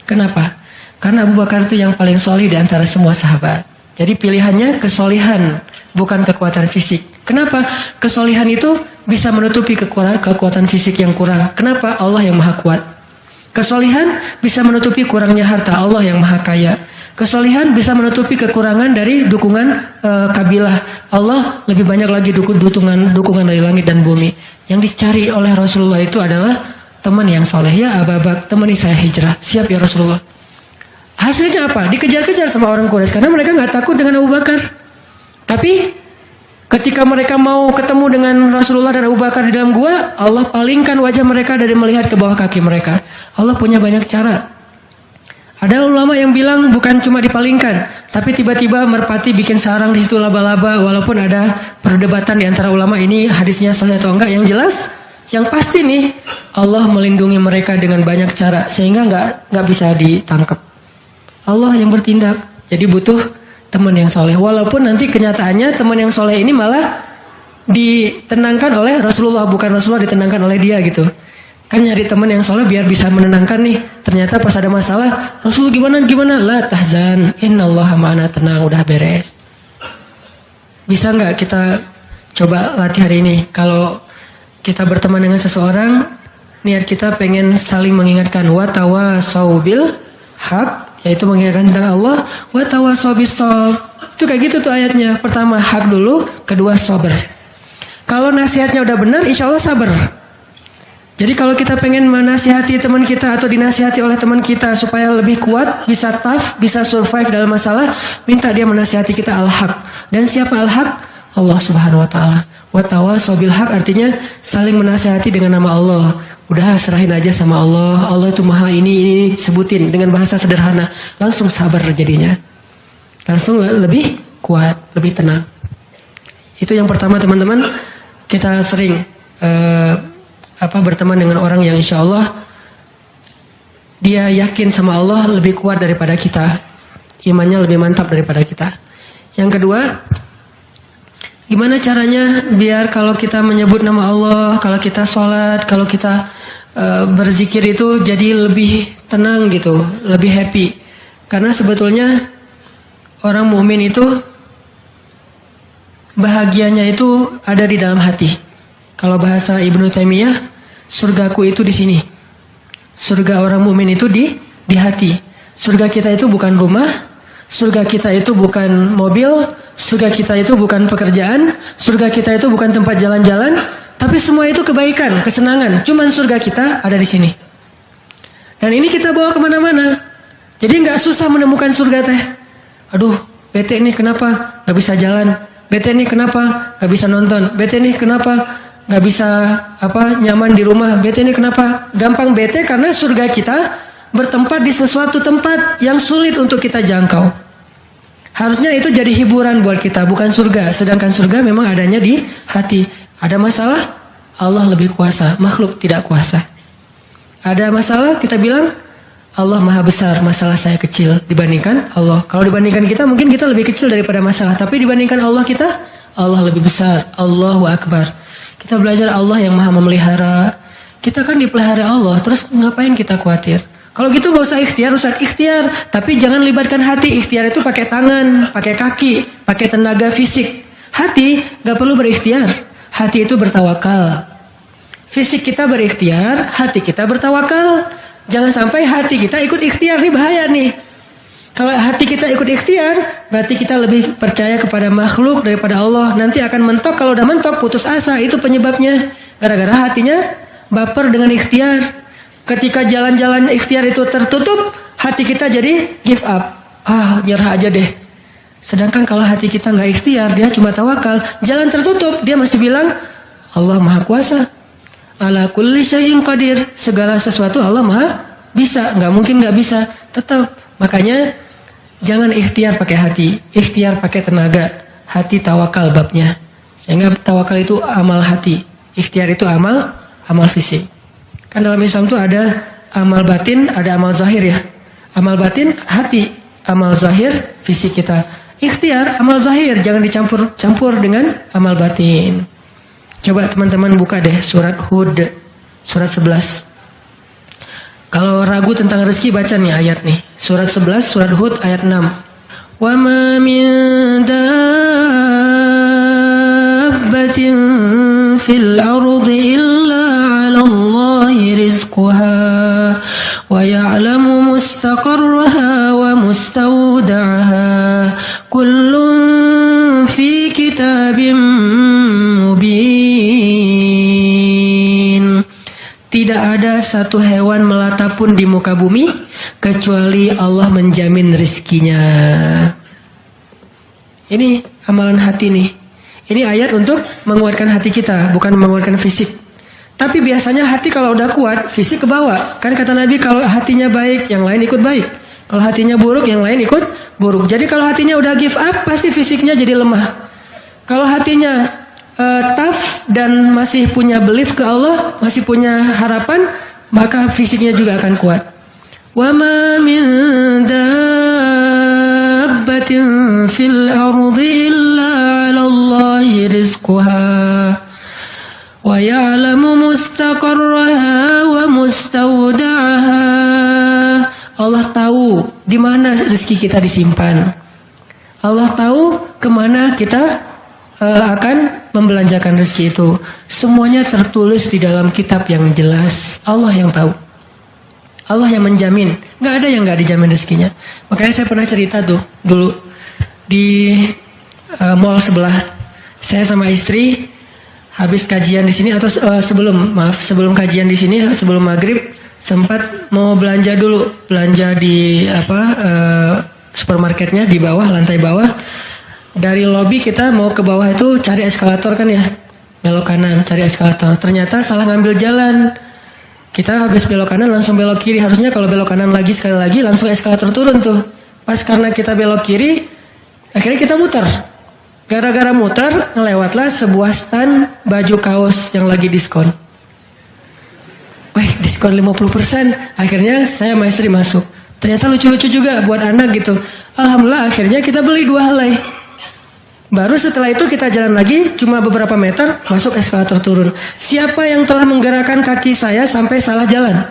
Kenapa? Karena Abu Bakar itu yang paling solih di antara semua sahabat. Jadi pilihannya kesolihan, bukan kekuatan fisik. Kenapa? Kesolihan itu bisa menutupi kekuatan fisik yang kurang. Kenapa? Allah yang maha kuat. Kesolihan bisa menutupi kurangnya harta, Allah yang maha kaya. Kesolihan bisa menutupi kekurangan dari dukungan kabilah. Allah lebih banyak lagi dukungan dari langit dan bumi. Yang dicari oleh Rasulullah itu adalah teman yang soleh. Ya Abu Bakar, temani saya hijrah. Siap ya Rasulullah. Hasilnya apa? Dikejar-kejar sama orang Quraisy karena mereka nggak takut dengan Abu Bakar. Tapi ketika mereka mau ketemu dengan Rasulullah dan Abu Bakar di dalam gua, Allah palingkan wajah mereka dari melihat ke bawah kaki mereka. Allah punya banyak cara. Ada ulama yang bilang bukan cuma dipalingkan, tapi tiba-tiba merpati bikin sarang di situ laba-laba. Walaupun ada perdebatan di antara ulama ini hadisnya sahih atau enggak. Yang jelas, yang pasti nih, Allah melindungi mereka dengan banyak cara sehingga nggak bisa ditangkap. Allah yang bertindak. Jadi butuh teman yang soleh. Walaupun nanti kenyataannya teman yang soleh ini malah ditenangkan oleh Rasulullah, bukan Rasulullah ditenangkan oleh dia gitu. Kan nyari teman yang soleh biar bisa menenangkan nih. Ternyata pas ada masalah, Rasul gimana? La tahzan, innallaha ma'ana, tenang, udah beres. Bisa nggak kita coba latih hari ini? Kalau kita berteman dengan seseorang, niat kita pengen saling mengingatkan. Wa tawasau bil haq, yaitu mengingatkan tentang Allah. Wa tawasau bis shawab. Itu kayak gitu tuh ayatnya. Pertama hak dulu, kedua sabar. Kalau nasihatnya udah benar, insya Allah sabar. Jadi kalau kita pengen menasihati teman kita atau dinasihati oleh teman kita supaya lebih kuat, bisa tough, bisa survive dalam masalah, minta dia menasihati kita al-haq. Dan siapa al-haq? Allah Subhanahu wa taala. Wa tawasau bil haq artinya saling menasihati dengan nama Allah. Udah serahin aja sama Allah. Allah itu maha ini sebutin dengan bahasa sederhana. Langsung sabar jadinya. Langsung lebih kuat, lebih tenang. Itu yang pertama teman-teman. Kita sering berteman dengan orang yang insya Allah dia yakin sama Allah lebih kuat daripada kita. Imannya lebih mantap daripada kita. Yang kedua, gimana caranya biar kalau kita menyebut nama Allah, kalau kita sholat, kalau kita berzikir itu jadi lebih tenang gitu, lebih happy. Karena sebetulnya orang mukmin itu bahagianya itu ada di dalam hati. Kalau bahasa Ibnu Taimiyah, surgaku itu di sini. Surga orang mukmin itu di hati. Surga kita itu bukan rumah, surga kita itu bukan mobil, surga kita itu bukan pekerjaan, surga kita itu bukan tempat jalan-jalan, tapi semua itu kebaikan, kesenangan. Cuman surga kita ada di sini. Dan ini kita bawa kemana-mana. Jadi nggak susah menemukan surga teh. Aduh, bete nih kenapa nggak bisa jalan? Bete nih kenapa nggak bisa nonton? Bete nih kenapa nggak bisa nyaman di rumah? Bete nih kenapa? Gampang bete karena surga kita bertempat di sesuatu tempat yang sulit untuk kita jangkau. Harusnya itu jadi hiburan buat kita, bukan surga. Sedangkan surga memang adanya di hati. Ada masalah, Allah lebih kuasa, makhluk tidak kuasa. Ada masalah, kita bilang Allah maha besar, masalah saya kecil dibandingkan Allah. Kalau dibandingkan kita, mungkin kita lebih kecil daripada masalah. Tapi dibandingkan Allah kita, Allah lebih besar. Allahu Akbar. Kita belajar Allah yang maha memelihara. Kita kan dipelihara Allah, terus ngapain kita khawatir? Kalau gitu gak usah ikhtiar, usah ikhtiar. Tapi jangan libatkan hati. Ikhtiar itu pakai tangan, pakai kaki, pakai tenaga fisik. Hati gak perlu berikhtiar. Hati itu bertawakal. Fisik kita berikhtiar, hati kita bertawakal. Jangan sampai hati kita ikut ikhtiar, ini bahaya nih. Kalau hati kita ikut ikhtiar, berarti kita lebih percaya kepada makhluk daripada Allah. Nanti akan mentok, kalau udah mentok putus asa, itu penyebabnya. Gara-gara hatinya baper dengan ikhtiar. Ketika jalan-jalan ikhtiar itu tertutup, hati kita jadi give up. Nyerah aja deh. Sedangkan kalau hati kita nggak ikhtiar, dia cuma tawakal, jalan tertutup, dia masih bilang Allah maha kuasa. Ala kulli syai'in qadir. Segala sesuatu Allah maha bisa. Nggak mungkin nggak bisa. Tetap. Makanya jangan ikhtiar pakai hati. Ikhtiar pakai tenaga. Hati tawakal babnya. Sehingga tawakal itu amal hati. Ikhtiar itu amal fisik. Kan dalam Islam itu ada amal batin, ada amal zahir ya. Amal batin hati. Amal zahir fisik kita. Ikhtiar amal zahir. Jangan dicampur dengan amal batin. Coba teman-teman buka deh surat Hud, surat 11. Kalau ragu tentang rezeki baca nih ayat nih. Surat 11, surat Hud ayat 6. Wa ma min dabbatin fil ardi illa 'ala Allahi rizquha wa ya'lamu mustaqarraha wa mustawda'aha kullun fi kitabim mubin. Tidak ada satu hewan melata pun di muka bumi kecuali Allah menjamin rezekinya. Ini amalan hati nih. Ini ayat untuk menguatkan hati kita, bukan menguatkan fisik. Tapi biasanya hati kalau udah kuat, fisik ke bawah. Kan kata Nabi kalau hatinya baik, yang lain ikut baik. Kalau hatinya buruk, yang lain ikut buruk. Jadi kalau hatinya udah give up, pasti fisiknya jadi lemah. Kalau hatinya tough dan masih punya belief ke Allah, masih punya harapan, maka fisiknya juga akan kuat. Wa ma min dabbatin fil ardi illa 'ala Allahi rizquha wa ya'lamu mustaqarraha wa mustawda'aha. Allah tahu di mana rezeki kita disimpan. Allah tahu kemana kita akan membelanjakan rezeki itu. Semuanya tertulis di dalam kitab yang jelas. Allah yang tahu. Allah yang menjamin. Nggak ada yang nggak dijamin rezekinya. Makanya saya pernah cerita tuh dulu di mall sebelah. Saya sama istri habis kajian di sini atau sebelum kajian di sini, sebelum maghrib sempat mau belanja dulu, belanja di supermarketnya di bawah, lantai bawah. Dari lobi kita mau ke bawah itu cari eskalator kan ya, belok kanan cari eskalator. Ternyata salah ngambil jalan. Kita habis belok kanan langsung belok kiri. Harusnya kalau belok kanan lagi sekali lagi langsung eskalator turun tuh. Pas karena kita belok kiri, akhirnya kita muter. Gara-gara muter ngelewatlah sebuah stand baju kaos yang lagi diskon. Wih, diskon 50%. Akhirnya saya sama istri masuk. Ternyata lucu-lucu juga buat anak gitu. Alhamdulillah akhirnya kita beli 2 helai. Baru setelah itu kita jalan lagi cuma beberapa meter masuk eskalator turun. Siapa yang telah menggerakkan kaki saya sampai salah jalan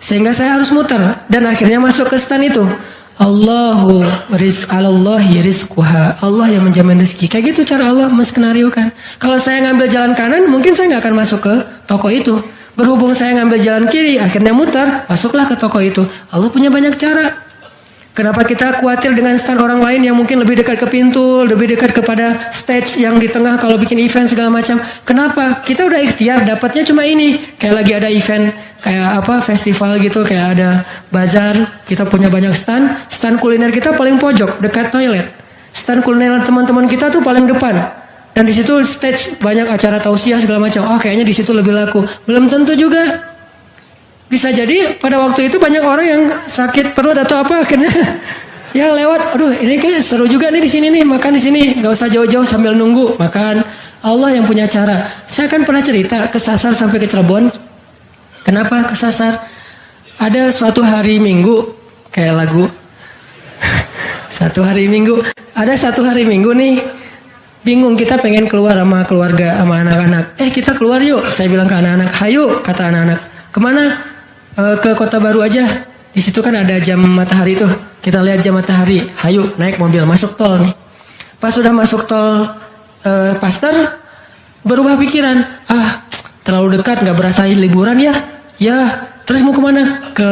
sehingga saya harus muter dan akhirnya masuk ke stand itu. Allahi rizquha. Allah yang menjamin rezeki. Kayak gitu cara Allah menskenariokan. Kalau saya ngambil jalan kanan mungkin saya nggak akan masuk ke toko itu. Berhubung saya ngambil jalan kiri akhirnya muter, masuklah ke toko itu. Allah punya banyak cara. Kenapa kita khawatir dengan stand orang lain yang mungkin lebih dekat ke pintu, lebih dekat kepada stage yang di tengah kalau bikin event segala macam? Kenapa? Kita udah ikhtiar, dapatnya cuma ini. Kayak lagi ada event, kayak festival gitu, kayak ada bazar, kita punya banyak stand. Stand kuliner kita paling pojok, dekat toilet. Stand kuliner teman-teman kita tuh paling depan. Dan di situ stage banyak acara tausiah segala macam. Oh, kayaknya di situ lebih laku. Belum tentu juga. Bisa jadi pada waktu itu banyak orang yang sakit perut atau apa akhirnya yang lewat, aduh ini kayak seru juga nih di sini nih, makan di sini, nggak usah jauh-jauh sambil nunggu makan. Allah yang punya cara. Saya kan pernah cerita kesasar sampai ke Cirebon. Kenapa kesasar? Ada suatu hari Minggu kayak lagu. Ada satu hari Minggu nih. Bingung kita pengen keluar sama keluarga sama anak-anak. Kita keluar yuk. Saya bilang ke anak-anak, "Hayo," kata anak-anak. "Kemana?" Ke Kota Baru aja. Di situ kan ada jam matahari tuh. Kita lihat jam matahari. Hayu naik mobil masuk tol nih. Pas sudah masuk tol Paster, berubah pikiran. Terlalu dekat nggak berasa liburan ya. Ya. Terus mau kemana? Ke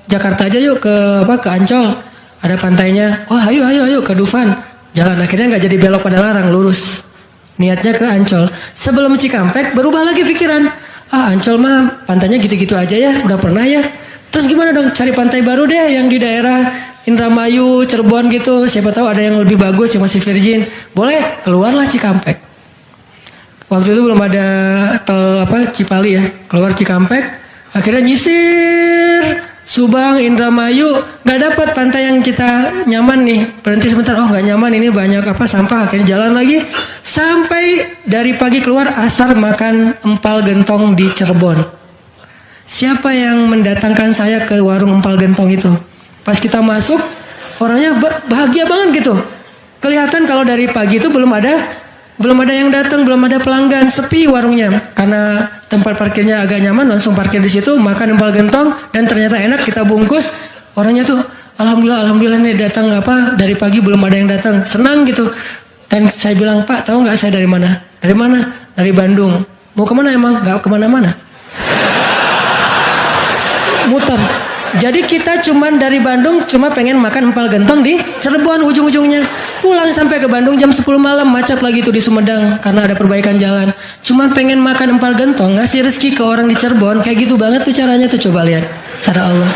Jakarta aja yuk. Ke Ancol. Ada pantainya. Oh ayo ke Dufan. Jalan akhirnya nggak jadi belok pada larang, lurus. Niatnya ke Ancol. Sebelum Cikampek berubah lagi pikiran. Ancol mah pantainya gitu-gitu aja ya, udah pernah ya. Terus gimana dong, cari pantai baru deh yang di daerah Indramayu, Cirebon gitu. Siapa tahu ada yang lebih bagus yang masih virgin. Boleh, keluarlah Cikampek. Waktu itu belum ada tol Cipali ya, keluar Cikampek. Akhirnya nyisir Subang, Indramayu, nggak dapat pantai yang kita nyaman nih. Berhenti sebentar, nggak nyaman ini banyak sampah. Akhirnya jalan lagi sampai dari pagi keluar asar makan empal gentong di Cirebon. Siapa yang mendatangkan saya ke warung empal gentong itu? Pas kita masuk, orangnya bahagia banget gitu. Kelihatan kalau dari pagi itu belum ada yang datang, belum ada pelanggan, sepi warungnya. Karena tempat parkirnya agak nyaman, langsung parkir di situ, makan empal gentong dan ternyata enak, kita bungkus. Orangnya tuh alhamdulillah nih datang dari pagi belum ada yang datang, senang gitu. Dan saya bilang, "Pak, tahu nggak saya dari mana?" "Dari mana?" "Dari Bandung." "Mau kemana emang?" "Nggak kemana-mana." Muter. Jadi kita cuman dari Bandung cuma pengen makan empal gentong di Cirebon ujung-ujungnya. Pulang sampai ke Bandung jam 10 malam macet lagi tuh di Sumedang karena ada perbaikan jalan. Cuma pengen makan empal gentong, ngasih rezeki ke orang di Cirebon. Kayak gitu banget tuh caranya tuh, coba lihat cara Allah.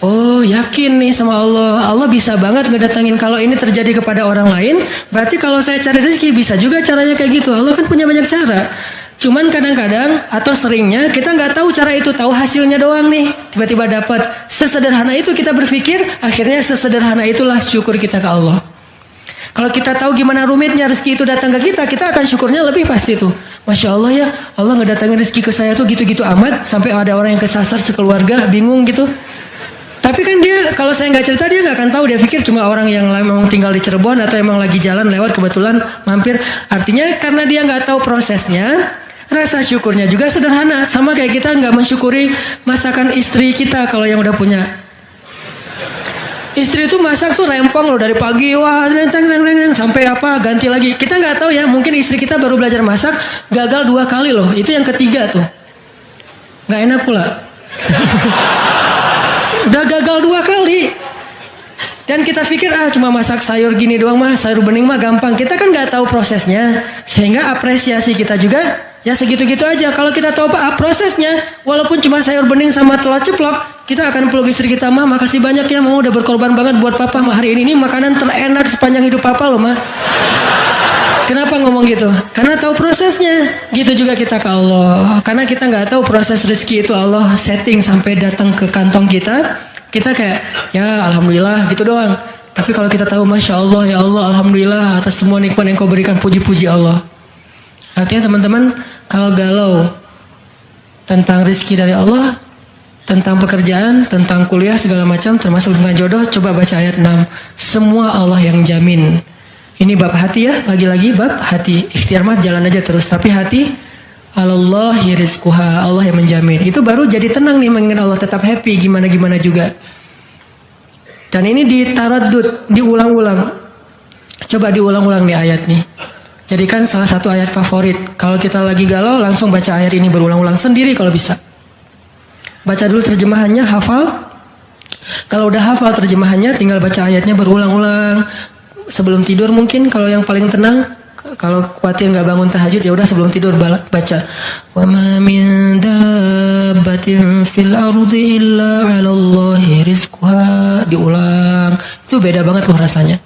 Oh, yakin nih sama Allah. Allah bisa banget ngedatangin. Kalau ini terjadi kepada orang lain, berarti kalau saya cari rezeki bisa juga caranya kayak gitu. Allah kan punya banyak cara. Cuman kadang-kadang atau seringnya kita nggak tahu cara itu, tahu hasilnya doang nih. Tiba-tiba dapat. Sesederhana itu kita berpikir, akhirnya sesederhana itulah syukur kita ke Allah. Kalau kita tahu gimana rumitnya rezeki itu datang ke kita, kita akan syukurnya lebih pasti tuh. Masya Allah ya, Allah ngedatangin rezeki ke saya tuh gitu-gitu amat, sampai ada orang yang kesasar sekeluarga, bingung gitu. Tapi kan dia, kalau saya nggak cerita dia nggak akan tahu, dia pikir cuma orang yang memang tinggal di Cirebon atau emang lagi jalan lewat kebetulan mampir. Artinya karena dia nggak tahu prosesnya, rasa syukurnya juga sederhana. Sama kayak kita nggak mensyukuri masakan istri kita kalau yang udah punya. Istri itu masak tuh rempong loh dari pagi, wah sampai apa ganti lagi. Kita nggak tahu ya, mungkin istri kita baru belajar masak gagal 2 kali loh. Itu yang ketiga tuh, nggak enak pula. Udah gagal 2 kali. Dan kita pikir cuma masak sayur gini doang mah, sayur bening mah gampang. Kita kan nggak tahu prosesnya, sehingga apresiasi kita juga ya segitu-gitu aja. Kalau kita tahu prosesnya, walaupun cuma sayur bening sama telur ceplok, kita akan peluk istri kita, mah makasih banyak ya, mau udah berkorban banget buat papa mah hari ini makanan terenak sepanjang hidup papa loh mah. Kenapa ngomong gitu? Karena tahu prosesnya. Gitu juga kita ke Allah. Karena kita nggak tahu proses rezeki itu Allah setting sampai datang ke kantong kita. Kita kayak ya alhamdulillah gitu doang. Tapi kalau kita tahu masya Allah ya Allah alhamdulillah atas semua nikmat yang kau berikan, puji-puji Allah. Artinya teman-teman kalau galau tentang rezeki dari Allah, tentang pekerjaan, tentang kuliah segala macam, termasuk dengan jodoh, coba baca ayat 6. Semua Allah yang jamin. Ini bab hati ya, lagi-lagi bab hati. Ikhtiar mah jalan aja terus, tapi hati Allahi rizquha, Allah yang menjamin. Itu baru jadi tenang nih mengingat Allah, tetap happy gimana-gimana juga. Dan ini ditaraddud, diulang-ulang. Coba diulang-ulang di ayat nih. Jadikan salah satu ayat favorit. Kalau kita lagi galau, langsung baca ayat ini berulang-ulang sendiri kalau bisa. Baca dulu terjemahannya, hafal. Kalau udah hafal terjemahannya, tinggal baca ayatnya berulang-ulang. Sebelum tidur mungkin, kalau yang paling tenang. Kalau khawatir nggak bangun tahajud, ya udah sebelum tidur baca. Wa ma min dabbatin fil ardi illa 'alallahi rizquha. Diulang. Itu beda banget loh rasanya.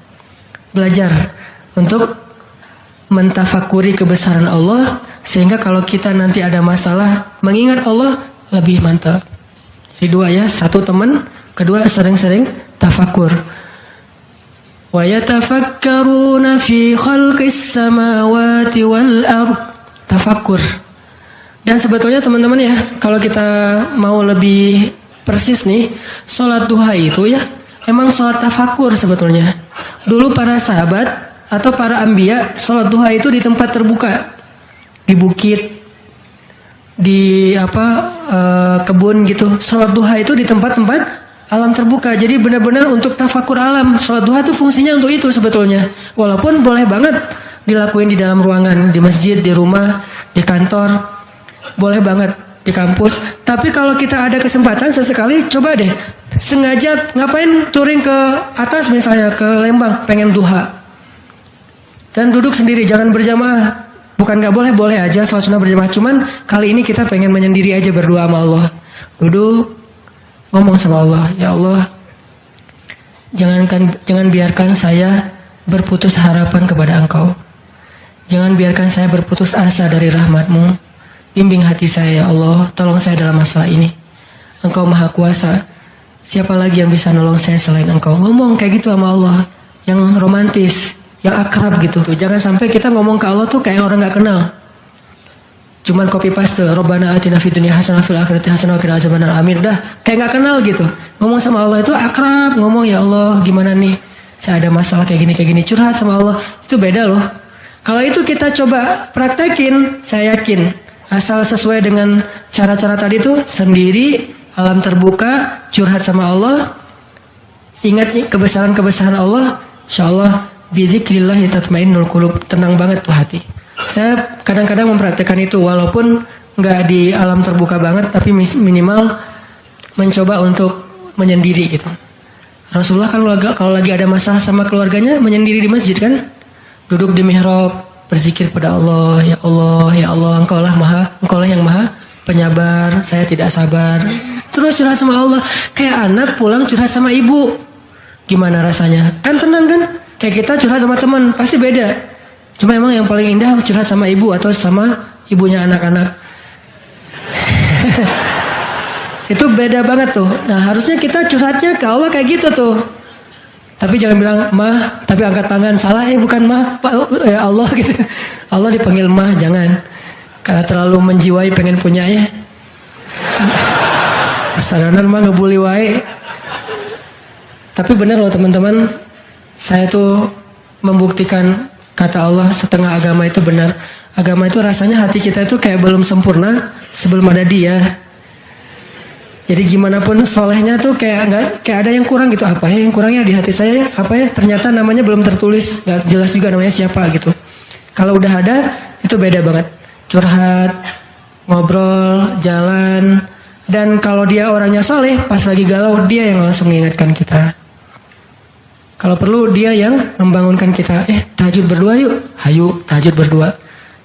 Belajar untuk mentafakuri kebesaran Allah, sehingga kalau kita nanti ada masalah, mengingat Allah lebih mantap. Jadi 2 ya, 1 teman, kedua sering-sering tafakur. Wa yatafakkaruna fi khalqis samawati wal ard. Tafakur. Dan sebetulnya teman-teman ya, kalau kita mau lebih persis nih, sholat duha itu ya emang sholat tafakur sebetulnya. Dulu para sahabat atau para anbiya sholat duha itu di tempat terbuka, di bukit, di kebun gitu. Sholat duha itu di tempat-tempat alam terbuka. Jadi benar-benar untuk tafakur alam. Sholat duha itu fungsinya untuk itu sebetulnya. Walaupun boleh banget dilakuin di dalam ruangan, di masjid, di rumah, di kantor, boleh banget di kampus. Tapi kalau kita ada kesempatan sesekali, coba deh sengaja ngapain touring ke atas misalnya ke Lembang, pengen duha, dan duduk sendiri, jangan berjamaah. Bukan nggak boleh, boleh aja sholat sunnah berjamaah. Cuman kali ini kita pengen menyendiri aja berdoa sama Allah. Duduk, ngomong sama Allah, ya Allah, jangan biarkan saya berputus harapan kepada Engkau. Jangan biarkan saya berputus asa dari rahmat-Mu. Bimbing hati saya ya Allah, tolong saya dalam masalah ini. Engkau maha kuasa. Siapa lagi yang bisa nolong saya selain Engkau? Ngomong kayak gitu sama Allah, yang romantis, yang akrab gitu tuh. Jangan sampai kita ngomong ke Allah tuh kayak orang gak kenal. Cuman copy paste, Rabbana atina fid dunya hasanah fil akhirati hasanah wa qina azabannar. Amin. Udah kayak gak kenal gitu. Ngomong sama Allah itu akrab, ngomong ya Allah, gimana nih? Saya ada masalah kayak gini, curhat sama Allah. Itu beda loh. Kalau itu kita coba praktekin, saya yakin asal sesuai dengan cara-cara tadi tuh, sendiri, alam terbuka, curhat sama Allah, ingat kebesaran-kebesaran Allah, insyaallah bizikrillah tatmainnul qulub, tenang banget tuh hati. Saya kadang-kadang mempraktekkan itu walaupun nggak di alam terbuka banget, tapi minimal mencoba untuk menyendiri gitu. Rasulullah kan kalau lagi ada masalah sama keluarganya menyendiri di masjid kan, duduk di mihrab berzikir pada Allah, ya Allah, ya Allah, Engkau lah yang maha penyabar, saya tidak sabar. Terus curhat sama Allah, kayak anak pulang curhat sama ibu. Gimana rasanya? Kan tenang kan? Kayak kita curhat sama teman, pasti beda. Cuma emang yang paling indah curhat sama ibu atau sama ibunya anak-anak. Itu beda banget tuh. Nah harusnya kita curhatnya ke Allah kayak gitu tuh. Tapi jangan bilang mah, tapi angkat tangan salah bukan mah, Pak ya Allah gitu. Allah dipanggil mah jangan. Karena terlalu menjiwai pengen punya ya. Sadaran mah ngebuli wae. Tapi benar loh teman-teman, saya tuh membuktikan kata Allah setengah agama itu benar. Agama itu rasanya hati kita itu kayak belum sempurna sebelum ada Dia. Jadi gimana pun solehnya tuh kayak ada yang kurang gitu. Apa ya yang kurangnya di hati saya? Apa ya? Ternyata namanya belum tertulis, nggak jelas juga namanya siapa gitu. Kalau udah ada itu beda banget. Curhat, ngobrol, jalan, dan kalau dia orangnya soleh, pas lagi galau dia yang langsung mengingatkan kita. Kalau perlu dia yang membangunkan kita. Tahajud berdua yuk, hayu tahajud berdua.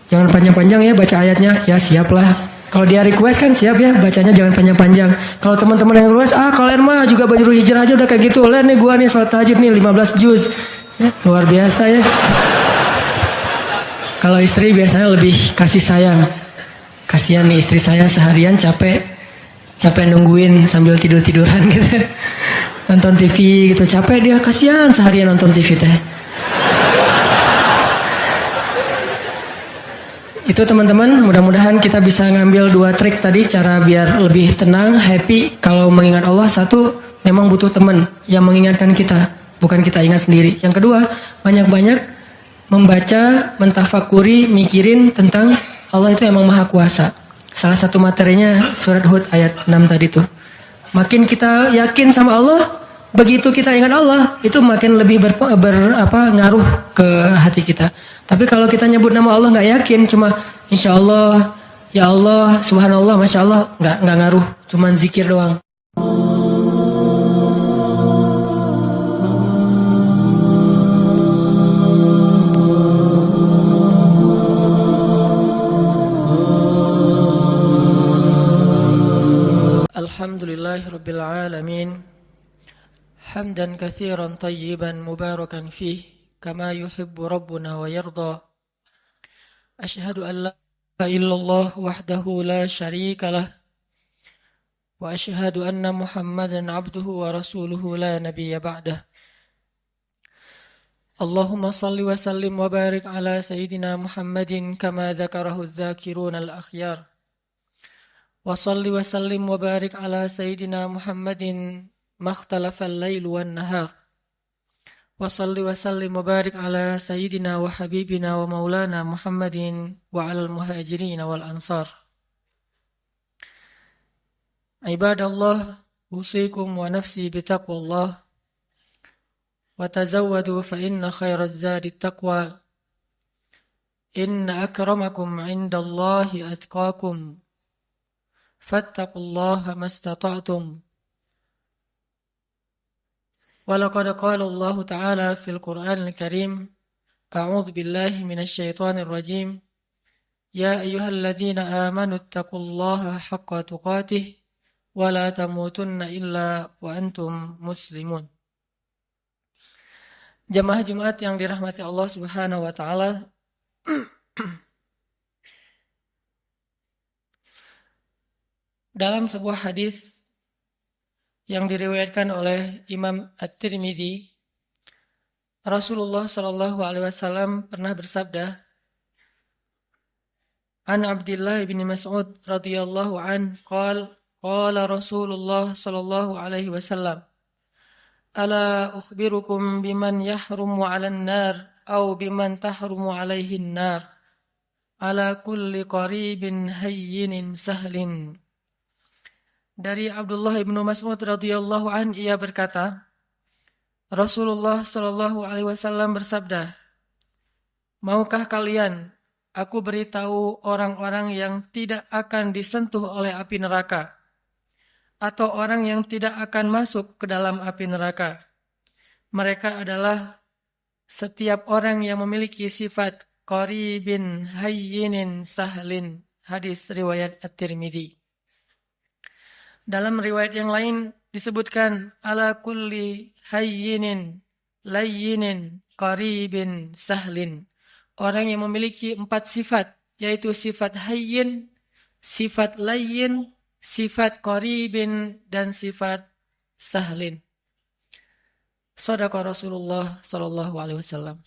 Jangan panjang-panjang ya baca ayatnya, ya siaplah. Kalau dia request kan siap ya, bacanya jangan panjang-panjang. Kalau teman-teman yang request, kalian mah juga baju hijrah aja udah kayak gitu. Lihat nih gua nih salat tahajud nih 15 juz. Ya, luar biasa ya. Kalau istri biasanya lebih kasih sayang. Kasihan nih istri saya seharian capek nungguin sambil tidur-tiduran gitu. Nonton TV gitu, capek dia, kasihan seharian nonton TV teh. Itu teman-teman, mudah-mudahan kita bisa ngambil 2 trik tadi cara biar lebih tenang, happy. Kalau mengingat Allah, satu, memang butuh teman yang mengingatkan kita, bukan kita ingat sendiri. Yang kedua, banyak-banyak membaca, mentafakuri, mikirin tentang Allah itu emang maha kuasa. Salah satu materinya surat Hud ayat 6 tadi tuh. Makin kita yakin sama Allah, begitu kita ingat Allah, itu makin lebih ngaruh ke hati kita. Tapi kalau kita nyebut nama Allah nggak yakin, cuma insya Allah, ya Allah, subhanallah, masya Allah, nggak ngaruh, cuma zikir doang. Alhamdulillahirabbil alamin. Hamdan katsiran tayyiban mubarakan fih. كما يحب ربنا ويرضى أشهد أن لا إله إلا الله وحده لا شريك له وأشهد أن محمدا عبده ورسوله لا نبي بعده اللهم صل وسلم وبارك على سيدنا محمد كما ذكره الذاكرون الأخيار وصل وسلم وبارك على سيدنا محمد ما اختلف الليل والنهار وصل وسلم وبارك على سيدنا وحبيبنا ومولانا محمد وعلى المهاجرين والأنصار عباد الله أوصيكم ونفسي بتقوى الله وتزودوا فإن خير الزاد التقوى إن أكرمكم عند الله أتقاكم فاتقوا الله ما استطعتم ولقد قال الله تعالى في القرآن الكريم أعوذ بالله من الشيطان الرجيم يا أيها الذين آمنوا اتقوا الله حق تقاته ولا تموتن إلا وأنتم مسلمون. Jamaah Jumat yang dirahmati Allah Subhanahu wa taala. Dalam sebuah hadis yang diriwayatkan oleh Imam At-Tirmidzi, Rasulullah sallallahu alaihi wasallam pernah bersabda, An Abdullah bin Mas'ud radhiyallahu an qala Rasulullah sallallahu alaihi wasallam, Ala ukhbirukum biman yahrumu 'alan nar aw biman tahrumu 'alaihi an-nar ala kulli qaribin hayyinin sahlin. Dari Abdullah bin Mas'ud radhiyallahu an ia berkata, Rasulullah sallallahu alaihi wasallam bersabda, Maukah kalian aku beritahu orang-orang yang tidak akan disentuh oleh api neraka atau orang yang tidak akan masuk ke dalam api neraka? Mereka adalah setiap orang yang memiliki sifat qaribin hayyinin sahlin. Hadis riwayat At-Tirmidzi. Dalam riwayat yang lain disebutkan ala kulli hayyinin layyinin qaribin sahlin. Orang yang memiliki 4 sifat, yaitu sifat hayyin, sifat layyin, sifat qaribin, dan sifat sahlin. Shadaqa Rasulullah sallallahu alaihi wasallam.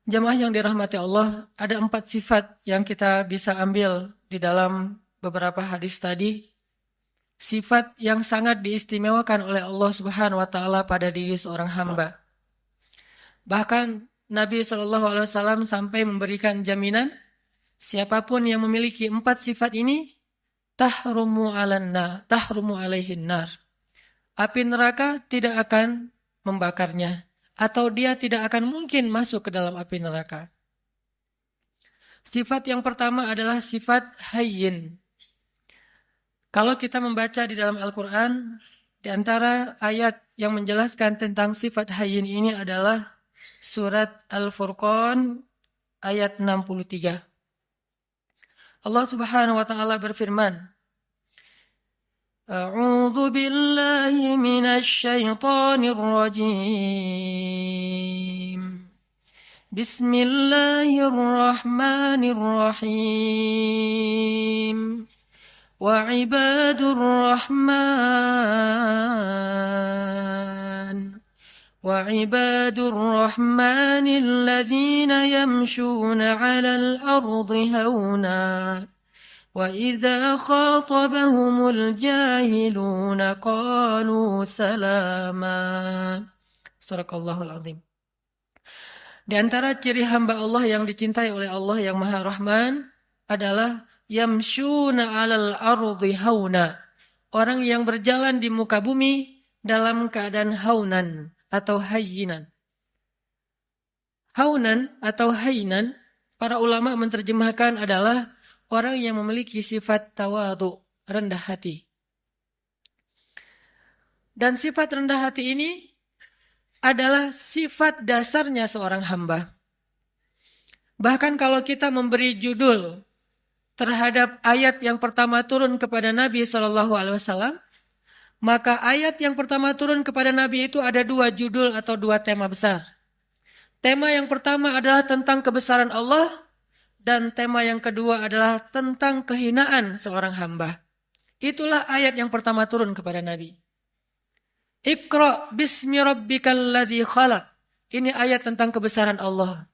Jamaah yang dirahmati Allah, ada 4 sifat yang kita bisa ambil di dalam beberapa hadis tadi. Sifat yang sangat diistimewakan oleh Allah Subhanahu wa taala pada diri seorang hamba. Bahkan Nabi Shallallahu alaihi wasallam sampai memberikan jaminan, siapapun yang memiliki 4 sifat ini, tahrumu alaihin nar. Api neraka tidak akan membakarnya, atau dia tidak akan mungkin masuk ke dalam api neraka. Sifat yang pertama adalah sifat hayyin. Kalau kita membaca di dalam Al-Quran, di antara ayat yang menjelaskan tentang sifat hayyin ini adalah surat Al-Furqan ayat 63. Allah Subhanahu wa taala berfirman, A'udzu billahi minasy syaithanir rajim. Bismillahirrahmanirrahim. Wa ibadur rahman alladhina yamshuna 'alal ardi hauna. وَإِذَا خَاطَبَهُمُ الْجَاهِلُونَ قَالُوا سَلَامًا. Sadaqallahul azim. Di antara ciri hamba Allah yang dicintai oleh Allah yang Maha Rahman adalah yamshuna 'alal ardi hauna. Orang yang berjalan di muka bumi dalam keadaan haunan atau hayyinan. Haunan atau hayyinan, para ulama menerjemahkan adalah orang yang memiliki sifat tawadu, rendah hati. Dan sifat rendah hati ini adalah sifat dasarnya seorang hamba. Bahkan kalau kita memberi judul terhadap ayat yang pertama turun kepada Nabi SAW, maka ayat yang pertama turun kepada Nabi itu ada 2 judul atau 2 tema besar. Tema yang pertama adalah tentang kebesaran Allah, dan tema yang kedua adalah tentang kehinaan seorang hamba. Itulah ayat yang pertama turun kepada Nabi. Iqra bismi rabbikal ladzi khalaq. Ini ayat tentang kebesaran Allah.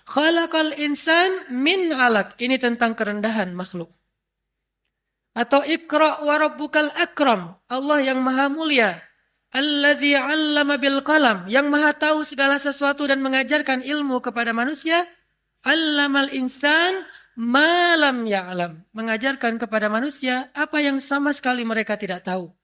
Khalaqal insan min 'alaq. Ini tentang kerendahan makhluk. Atau Iqra wa rabbukal akram. Allah yang maha mulia. Alladzi 'allama bil qalam. Yang maha tahu segala sesuatu dan mengajarkan ilmu kepada manusia. Allamal insan ma lam ya'lam. Mengajarkan kepada manusia apa yang sama sekali mereka tidak tahu.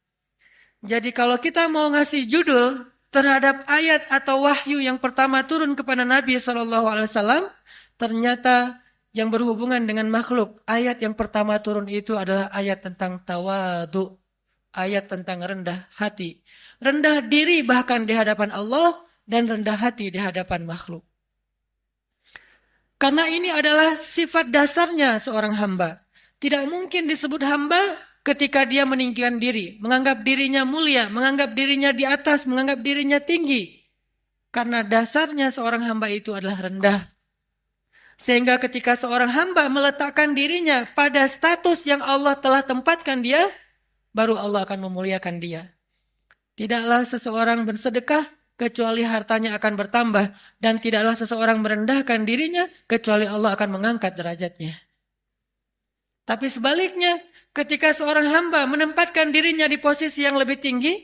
Jadi kalau kita mau ngasih judul terhadap ayat atau wahyu yang pertama turun kepada Nabi SAW, ternyata yang berhubungan dengan makhluk, ayat yang pertama turun itu adalah ayat tentang tawadu, ayat tentang rendah hati. Rendah diri bahkan di hadapan Allah dan rendah hati di hadapan makhluk. Karena ini adalah sifat dasarnya seorang hamba. Tidak mungkin disebut hamba ketika dia meninggikan diri, menganggap dirinya mulia, menganggap dirinya di atas, menganggap dirinya tinggi. Karena dasarnya seorang hamba itu adalah rendah. Sehingga ketika seorang hamba meletakkan dirinya pada status yang Allah telah tempatkan dia, baru Allah akan memuliakan dia. Tidaklah seseorang bersedekah kecuali hartanya akan bertambah, dan tidaklah seseorang merendahkan dirinya kecuali Allah akan mengangkat derajatnya. Tapi sebaliknya, ketika seorang hamba menempatkan dirinya di posisi yang lebih tinggi,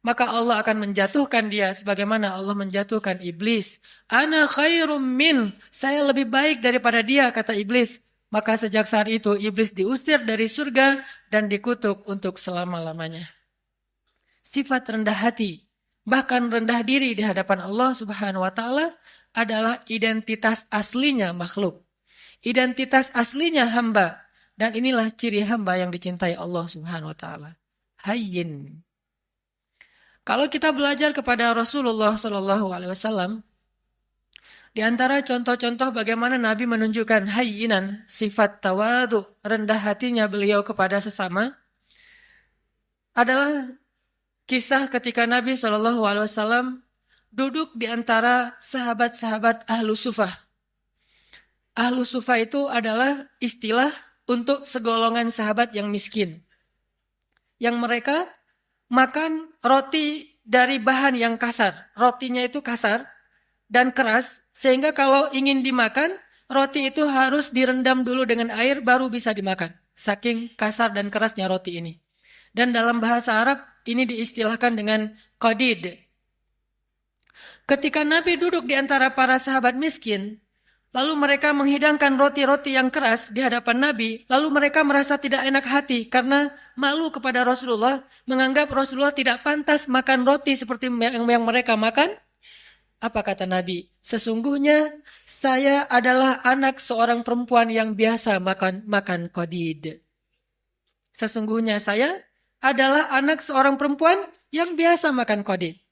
maka Allah akan menjatuhkan dia sebagaimana Allah menjatuhkan iblis. Ana khairum min, saya lebih baik daripada dia, kata iblis. Maka sejak saat itu iblis diusir dari surga dan dikutuk untuk selama-lamanya. Sifat rendah hati, bahkan rendah diri di hadapan Allah Subhanahu wa taala adalah identitas aslinya makhluk. Identitas aslinya hamba, dan inilah ciri hamba yang dicintai Allah Subhanahu wa taala. Hayyin. Kalau kita belajar kepada Rasulullah sallallahu alaihi wasallam, di antara contoh-contoh bagaimana Nabi menunjukkan hayyinan, sifat tawadu, rendah hatinya beliau kepada sesama, adalah kisah ketika Nabi SAW duduk di antara sahabat-sahabat Ahlu Sufah. Ahlu Sufah itu adalah istilah untuk segolongan sahabat yang miskin. Yang mereka makan roti dari bahan yang kasar. Rotinya itu kasar dan keras, sehingga kalau ingin dimakan, roti itu harus direndam dulu dengan air baru bisa dimakan. Saking kasar dan kerasnya roti ini. Dan dalam bahasa Arab, ini diistilahkan dengan qadid. Ketika Nabi duduk di antara para sahabat miskin, lalu mereka menghidangkan roti-roti yang keras di hadapan Nabi, lalu mereka merasa tidak enak hati karena malu kepada Rasulullah, menganggap Rasulullah tidak pantas makan roti seperti yang mereka makan. Apa kata Nabi? Sesungguhnya saya adalah anak seorang perempuan yang biasa makan qadid. Sesungguhnya saya adalah anak seorang perempuan yang biasa makan qadid.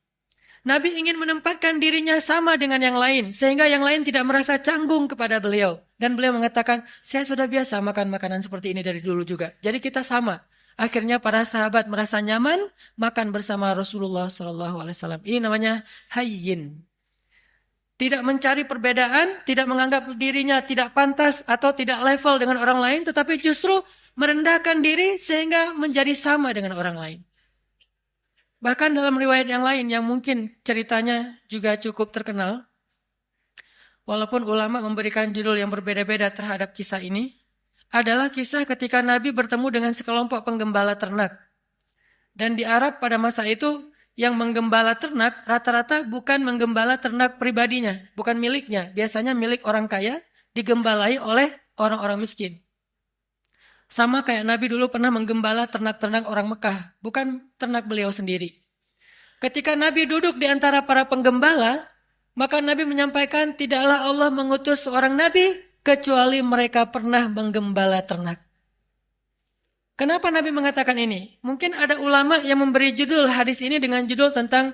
Nabi ingin menempatkan dirinya sama dengan yang lain, sehingga yang lain tidak merasa canggung kepada beliau. Dan beliau mengatakan, saya sudah biasa makan makanan seperti ini dari dulu juga. Jadi kita sama. Akhirnya para sahabat merasa nyaman makan bersama Rasulullah SAW. Ini namanya hayyin. Tidak mencari perbedaan, tidak menganggap dirinya tidak pantas atau tidak level dengan orang lain, tetapi justru merendahkan diri sehingga menjadi sama dengan orang lain. Bahkan dalam riwayat yang lain yang mungkin ceritanya juga cukup terkenal, walaupun ulama memberikan judul yang berbeda-beda terhadap kisah ini, adalah kisah ketika Nabi bertemu dengan sekelompok penggembala ternak. Dan di Arab pada masa itu, yang menggembala ternak rata-rata bukan menggembala ternak pribadinya, bukan miliknya. Biasanya milik orang kaya digembalai oleh orang-orang miskin. Sama kayak Nabi dulu pernah menggembala ternak-ternak orang Mekah, bukan ternak beliau sendiri. Ketika Nabi duduk di antara para penggembala, maka Nabi menyampaikan, tidaklah Allah mengutus seorang Nabi kecuali mereka pernah menggembala ternak. Kenapa Nabi mengatakan ini? Mungkin ada ulama yang memberi judul hadis ini dengan judul tentang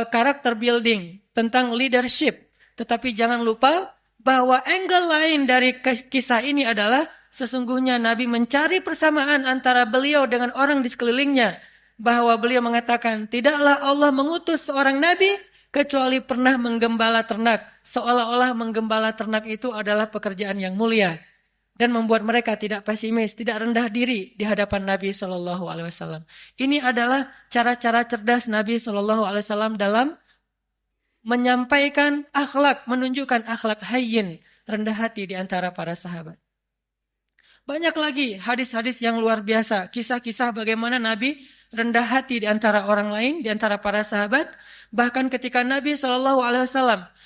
karakter building, tentang leadership. Tetapi jangan lupa bahwa angle lain dari kisah ini adalah sesungguhnya Nabi mencari persamaan antara beliau dengan orang di sekelilingnya. Bahwa beliau mengatakan, tidaklah Allah mengutus seorang Nabi kecuali pernah menggembala ternak. Seolah-olah menggembala ternak itu adalah pekerjaan yang mulia. Dan membuat mereka tidak pesimis, tidak rendah diri di hadapan Nabi SAW. Ini adalah cara-cara cerdas Nabi SAW dalam menyampaikan akhlak, menunjukkan akhlak hayyin, rendah hati di antara para sahabat. Banyak lagi hadis-hadis yang luar biasa, kisah-kisah bagaimana Nabi rendah hati di antara orang lain, di antara para sahabat. Bahkan ketika Nabi SAW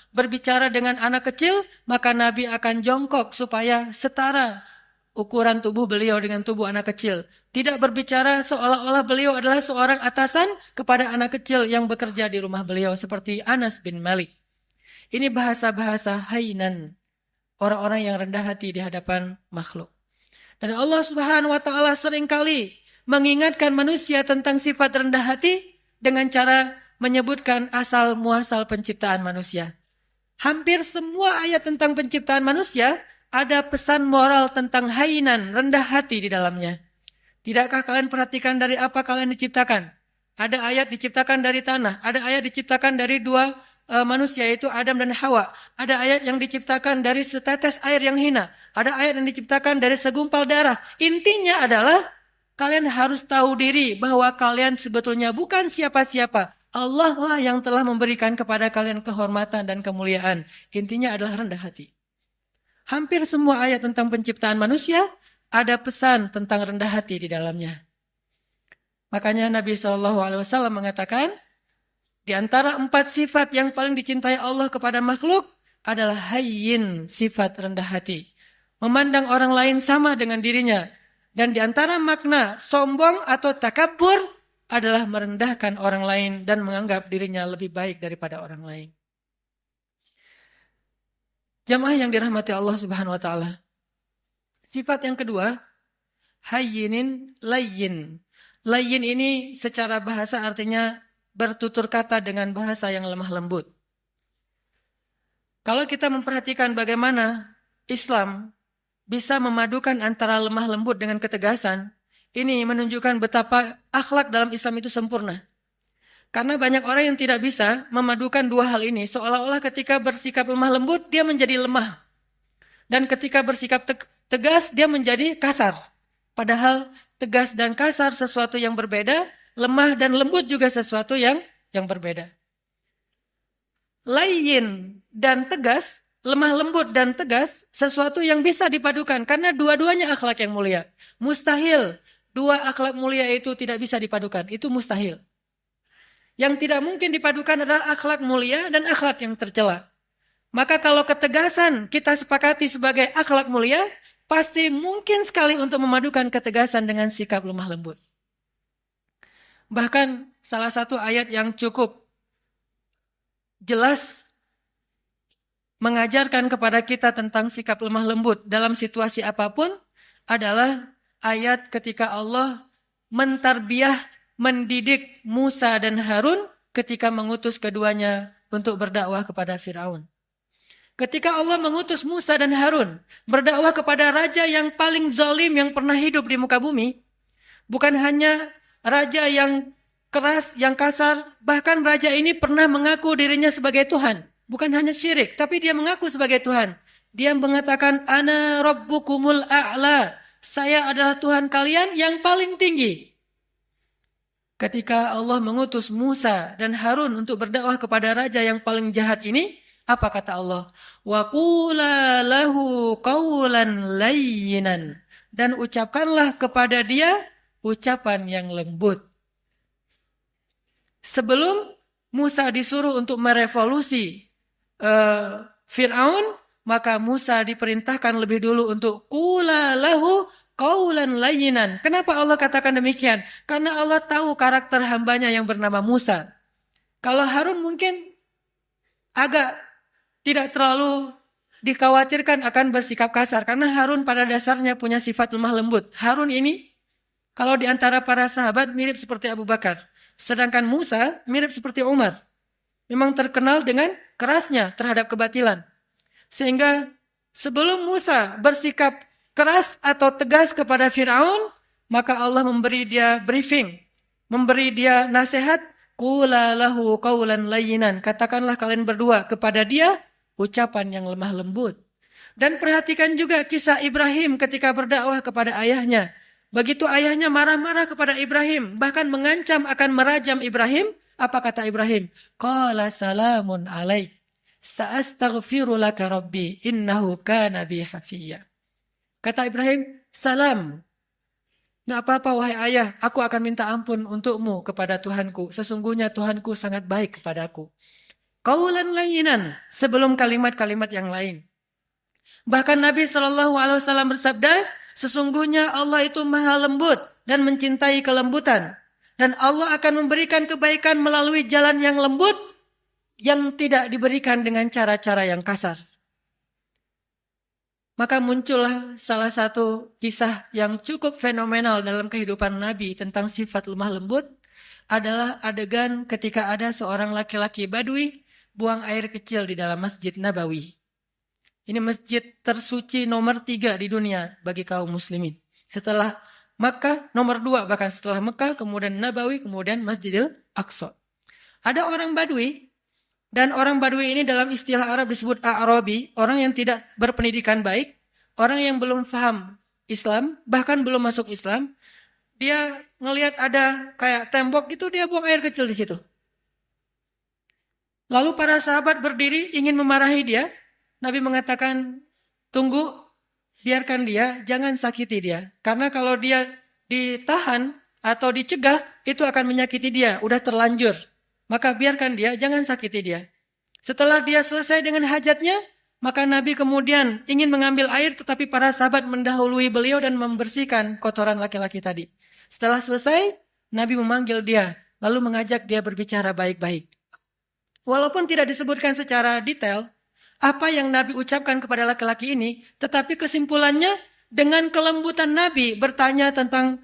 berbicara dengan anak kecil, maka Nabi akan jongkok supaya setara ukuran tubuh beliau dengan tubuh anak kecil. Tidak berbicara seolah-olah beliau adalah seorang atasan kepada anak kecil yang bekerja di rumah beliau seperti Anas bin Malik. Ini bahasa-bahasa hainan, orang-orang yang rendah hati di hadapan makhluk. Dan Allah Subhanahu wa taala seringkali mengingatkan manusia tentang sifat rendah hati dengan cara menyebutkan asal muasal penciptaan manusia. Hampir semua ayat tentang penciptaan manusia ada pesan moral tentang hainan, rendah hati di dalamnya. Tidakkah kalian perhatikan dari apa kalian diciptakan? Ada ayat diciptakan dari tanah, ada ayat diciptakan dari dua manusia yaitu Adam dan Hawa. Ada ayat yang diciptakan dari setetes air yang hina. Ada ayat yang diciptakan dari segumpal darah. Intinya adalah kalian harus tahu diri bahwa kalian sebetulnya bukan siapa-siapa. Allah lah yang telah memberikan kepada kalian kehormatan dan kemuliaan. Intinya adalah rendah hati. Hampir semua ayat tentang penciptaan manusia ada pesan tentang rendah hati di dalamnya. Makanya Nabi SAW mengatakan, di antara 4 sifat yang paling dicintai Allah kepada makhluk adalah hayyin, sifat rendah hati. Memandang orang lain sama dengan dirinya. Dan di antara makna sombong atau takabur adalah merendahkan orang lain dan menganggap dirinya lebih baik daripada orang lain. Jamaah yang dirahmati Allah Subhanahu wa taala. Sifat yang kedua, hayyinin layyin. Layyin ini secara bahasa artinya bertutur kata dengan bahasa yang lemah lembut. Kalau kita memperhatikan bagaimana Islam bisa memadukan antara lemah lembut dengan ketegasan, ini menunjukkan betapa akhlak dalam Islam itu sempurna. Karena banyak orang yang tidak bisa memadukan dua hal ini, seolah-olah ketika bersikap lemah lembut, dia menjadi lemah. Dan ketika bersikap tegas, dia menjadi kasar. Padahal tegas dan kasar sesuatu yang berbeda, lemah dan lembut juga sesuatu yang berbeda. Layyin dan tegas, lemah lembut dan tegas, sesuatu yang bisa dipadukan karena dua-duanya akhlak yang mulia. Mustahil dua akhlak mulia itu tidak bisa dipadukan, itu mustahil. Yang tidak mungkin dipadukan adalah akhlak mulia dan akhlak yang tercela. Maka kalau ketegasan kita sepakati sebagai akhlak mulia, pasti mungkin sekali untuk memadukan ketegasan dengan sikap lemah lembut. Bahkan salah satu ayat yang cukup jelas mengajarkan kepada kita tentang sikap lemah lembut dalam situasi apapun adalah ayat ketika Allah mentarbiyah, mendidik Musa dan Harun ketika mengutus keduanya untuk berdakwah kepada Firaun. Ketika Allah mengutus Musa dan Harun berdakwah kepada raja yang paling zalim yang pernah hidup di muka bumi, bukan hanya raja yang keras, yang kasar, bahkan raja ini pernah mengaku dirinya sebagai Tuhan. Bukan hanya syirik, tapi dia mengaku sebagai Tuhan. Dia mengatakan, Ana Rabbukumul A'la. Saya adalah Tuhan kalian yang paling tinggi. Ketika Allah mengutus Musa dan Harun untuk berdakwah kepada raja yang paling jahat ini, apa kata Allah? Wa qula lahu qawlan layyinan. Dan ucapkanlah kepada dia ucapan yang lembut. Sebelum Musa disuruh untuk merevolusi Fir'aun, maka Musa diperintahkan lebih dulu untuk qula lahu qawlan layyinan. Kenapa Allah katakan demikian? Karena Allah tahu karakter hambanya yang bernama Musa. Kalau Harun mungkin agak tidak terlalu dikhawatirkan akan bersikap kasar. Karena Harun pada dasarnya punya sifat lemah lembut. Harun ini, kalau di antara para sahabat mirip seperti Abu Bakar. Sedangkan Musa mirip seperti Umar. Memang terkenal dengan kerasnya terhadap kebatilan. Sehingga sebelum Musa bersikap keras atau tegas kepada Fir'aun, maka Allah memberi dia briefing. Memberi dia nasihat. Qula lahu qawlan layyinan. Katakanlah kalian berdua kepada dia ucapan yang lemah lembut. Dan perhatikan juga kisah Ibrahim ketika berdakwah kepada ayahnya. Begitu ayahnya marah-marah kepada Ibrahim, bahkan mengancam akan merajam Ibrahim, apa kata Ibrahim? Qala salamun alaik, sa'astaghfiru laka rabbi, innahu kana bi hafiyya. Kata Ibrahim, salam. Nggak apa-apa wahai ayah, aku akan minta ampun untukmu kepada Tuhanku. Sesungguhnya Tuhanku sangat baik kepadaku. Qawlan layyinan, sebelum kalimat-kalimat yang lain. Bahkan Nabi SAW bersabda, sesungguhnya Allah itu maha lembut dan mencintai kelembutan. Dan Allah akan memberikan kebaikan melalui jalan yang lembut yang tidak diberikan dengan cara-cara yang kasar. Maka muncullah salah satu kisah yang cukup fenomenal dalam kehidupan Nabi tentang sifat lemah lembut adalah adegan ketika ada seorang laki-laki Badui buang air kecil di dalam Masjid Nabawi. Ini masjid tersuci nomor 3 di dunia bagi kaum muslimin. Setelah Makkah, nomor 2 bahkan setelah Makkah, kemudian Nabawi, kemudian Masjidil Aqsa. Ada orang Badui, dan orang Badui ini dalam istilah Arab disebut A'rabi, orang yang tidak berpendidikan baik, orang yang belum paham Islam, bahkan belum masuk Islam. Dia ngelihat ada kayak tembok gitu, dia buang air kecil di situ. Lalu para sahabat berdiri ingin memarahi dia. Nabi mengatakan, tunggu, biarkan dia, jangan sakiti dia. Karena kalau dia ditahan atau dicegah, itu akan menyakiti dia, udah terlanjur. Maka biarkan dia, jangan sakiti dia. Setelah dia selesai dengan hajatnya, maka Nabi kemudian ingin mengambil air, tetapi para sahabat mendahului beliau dan membersihkan kotoran laki-laki tadi. Setelah selesai, Nabi memanggil dia, lalu mengajak dia berbicara baik-baik. Walaupun tidak disebutkan secara detail, apa yang Nabi ucapkan kepada laki-laki ini, tetapi kesimpulannya dengan kelembutan Nabi bertanya tentang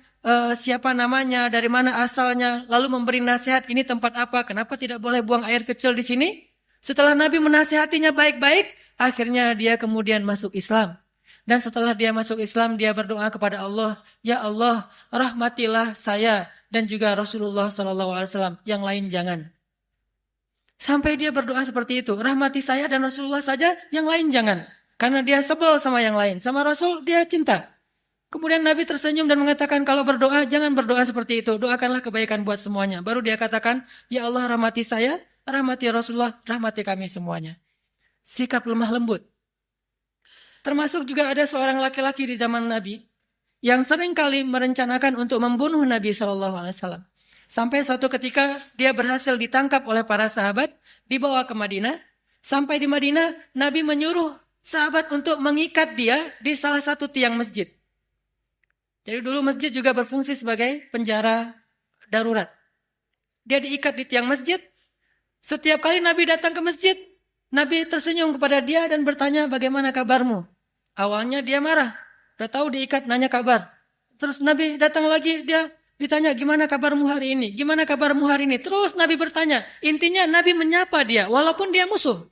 siapa namanya, dari mana asalnya, lalu memberi nasihat ini tempat apa, kenapa tidak boleh buang air kecil di sini. Setelah Nabi menasihatinya baik-baik, akhirnya dia kemudian masuk Islam. Dan setelah dia masuk Islam, dia berdoa kepada Allah, ya Allah, rahmatilah saya dan juga Rasulullah SAW, yang lain jangan. Sampai dia berdoa seperti itu. Rahmati saya dan Rasulullah saja, yang lain jangan. Karena dia sebel sama yang lain. Sama Rasul dia cinta. Kemudian Nabi tersenyum dan mengatakan, kalau berdoa, jangan berdoa seperti itu. Doakanlah kebaikan buat semuanya. Baru dia katakan, ya Allah rahmati saya, rahmati Rasulullah, rahmati kami semuanya. Sikap lemah lembut. Termasuk juga ada seorang laki-laki di zaman Nabi yang seringkali merencanakan untuk membunuh Nabi SAW. Sampai suatu ketika dia berhasil ditangkap oleh para sahabat, dibawa ke Madinah. Sampai di Madinah, Nabi menyuruh sahabat untuk mengikat dia di salah satu tiang masjid. Jadi dulu masjid juga berfungsi sebagai penjara darurat. Dia diikat di tiang masjid. Setiap kali Nabi datang ke masjid, Nabi tersenyum kepada dia dan bertanya, bagaimana kabarmu? Awalnya dia marah. Udah tahu diikat, nanya kabar. Terus Nabi datang lagi, dia ditanya, gimana kabarmu hari ini? Gimana kabarmu hari ini? Terus Nabi bertanya. Intinya Nabi menyapa dia, walaupun dia musuh.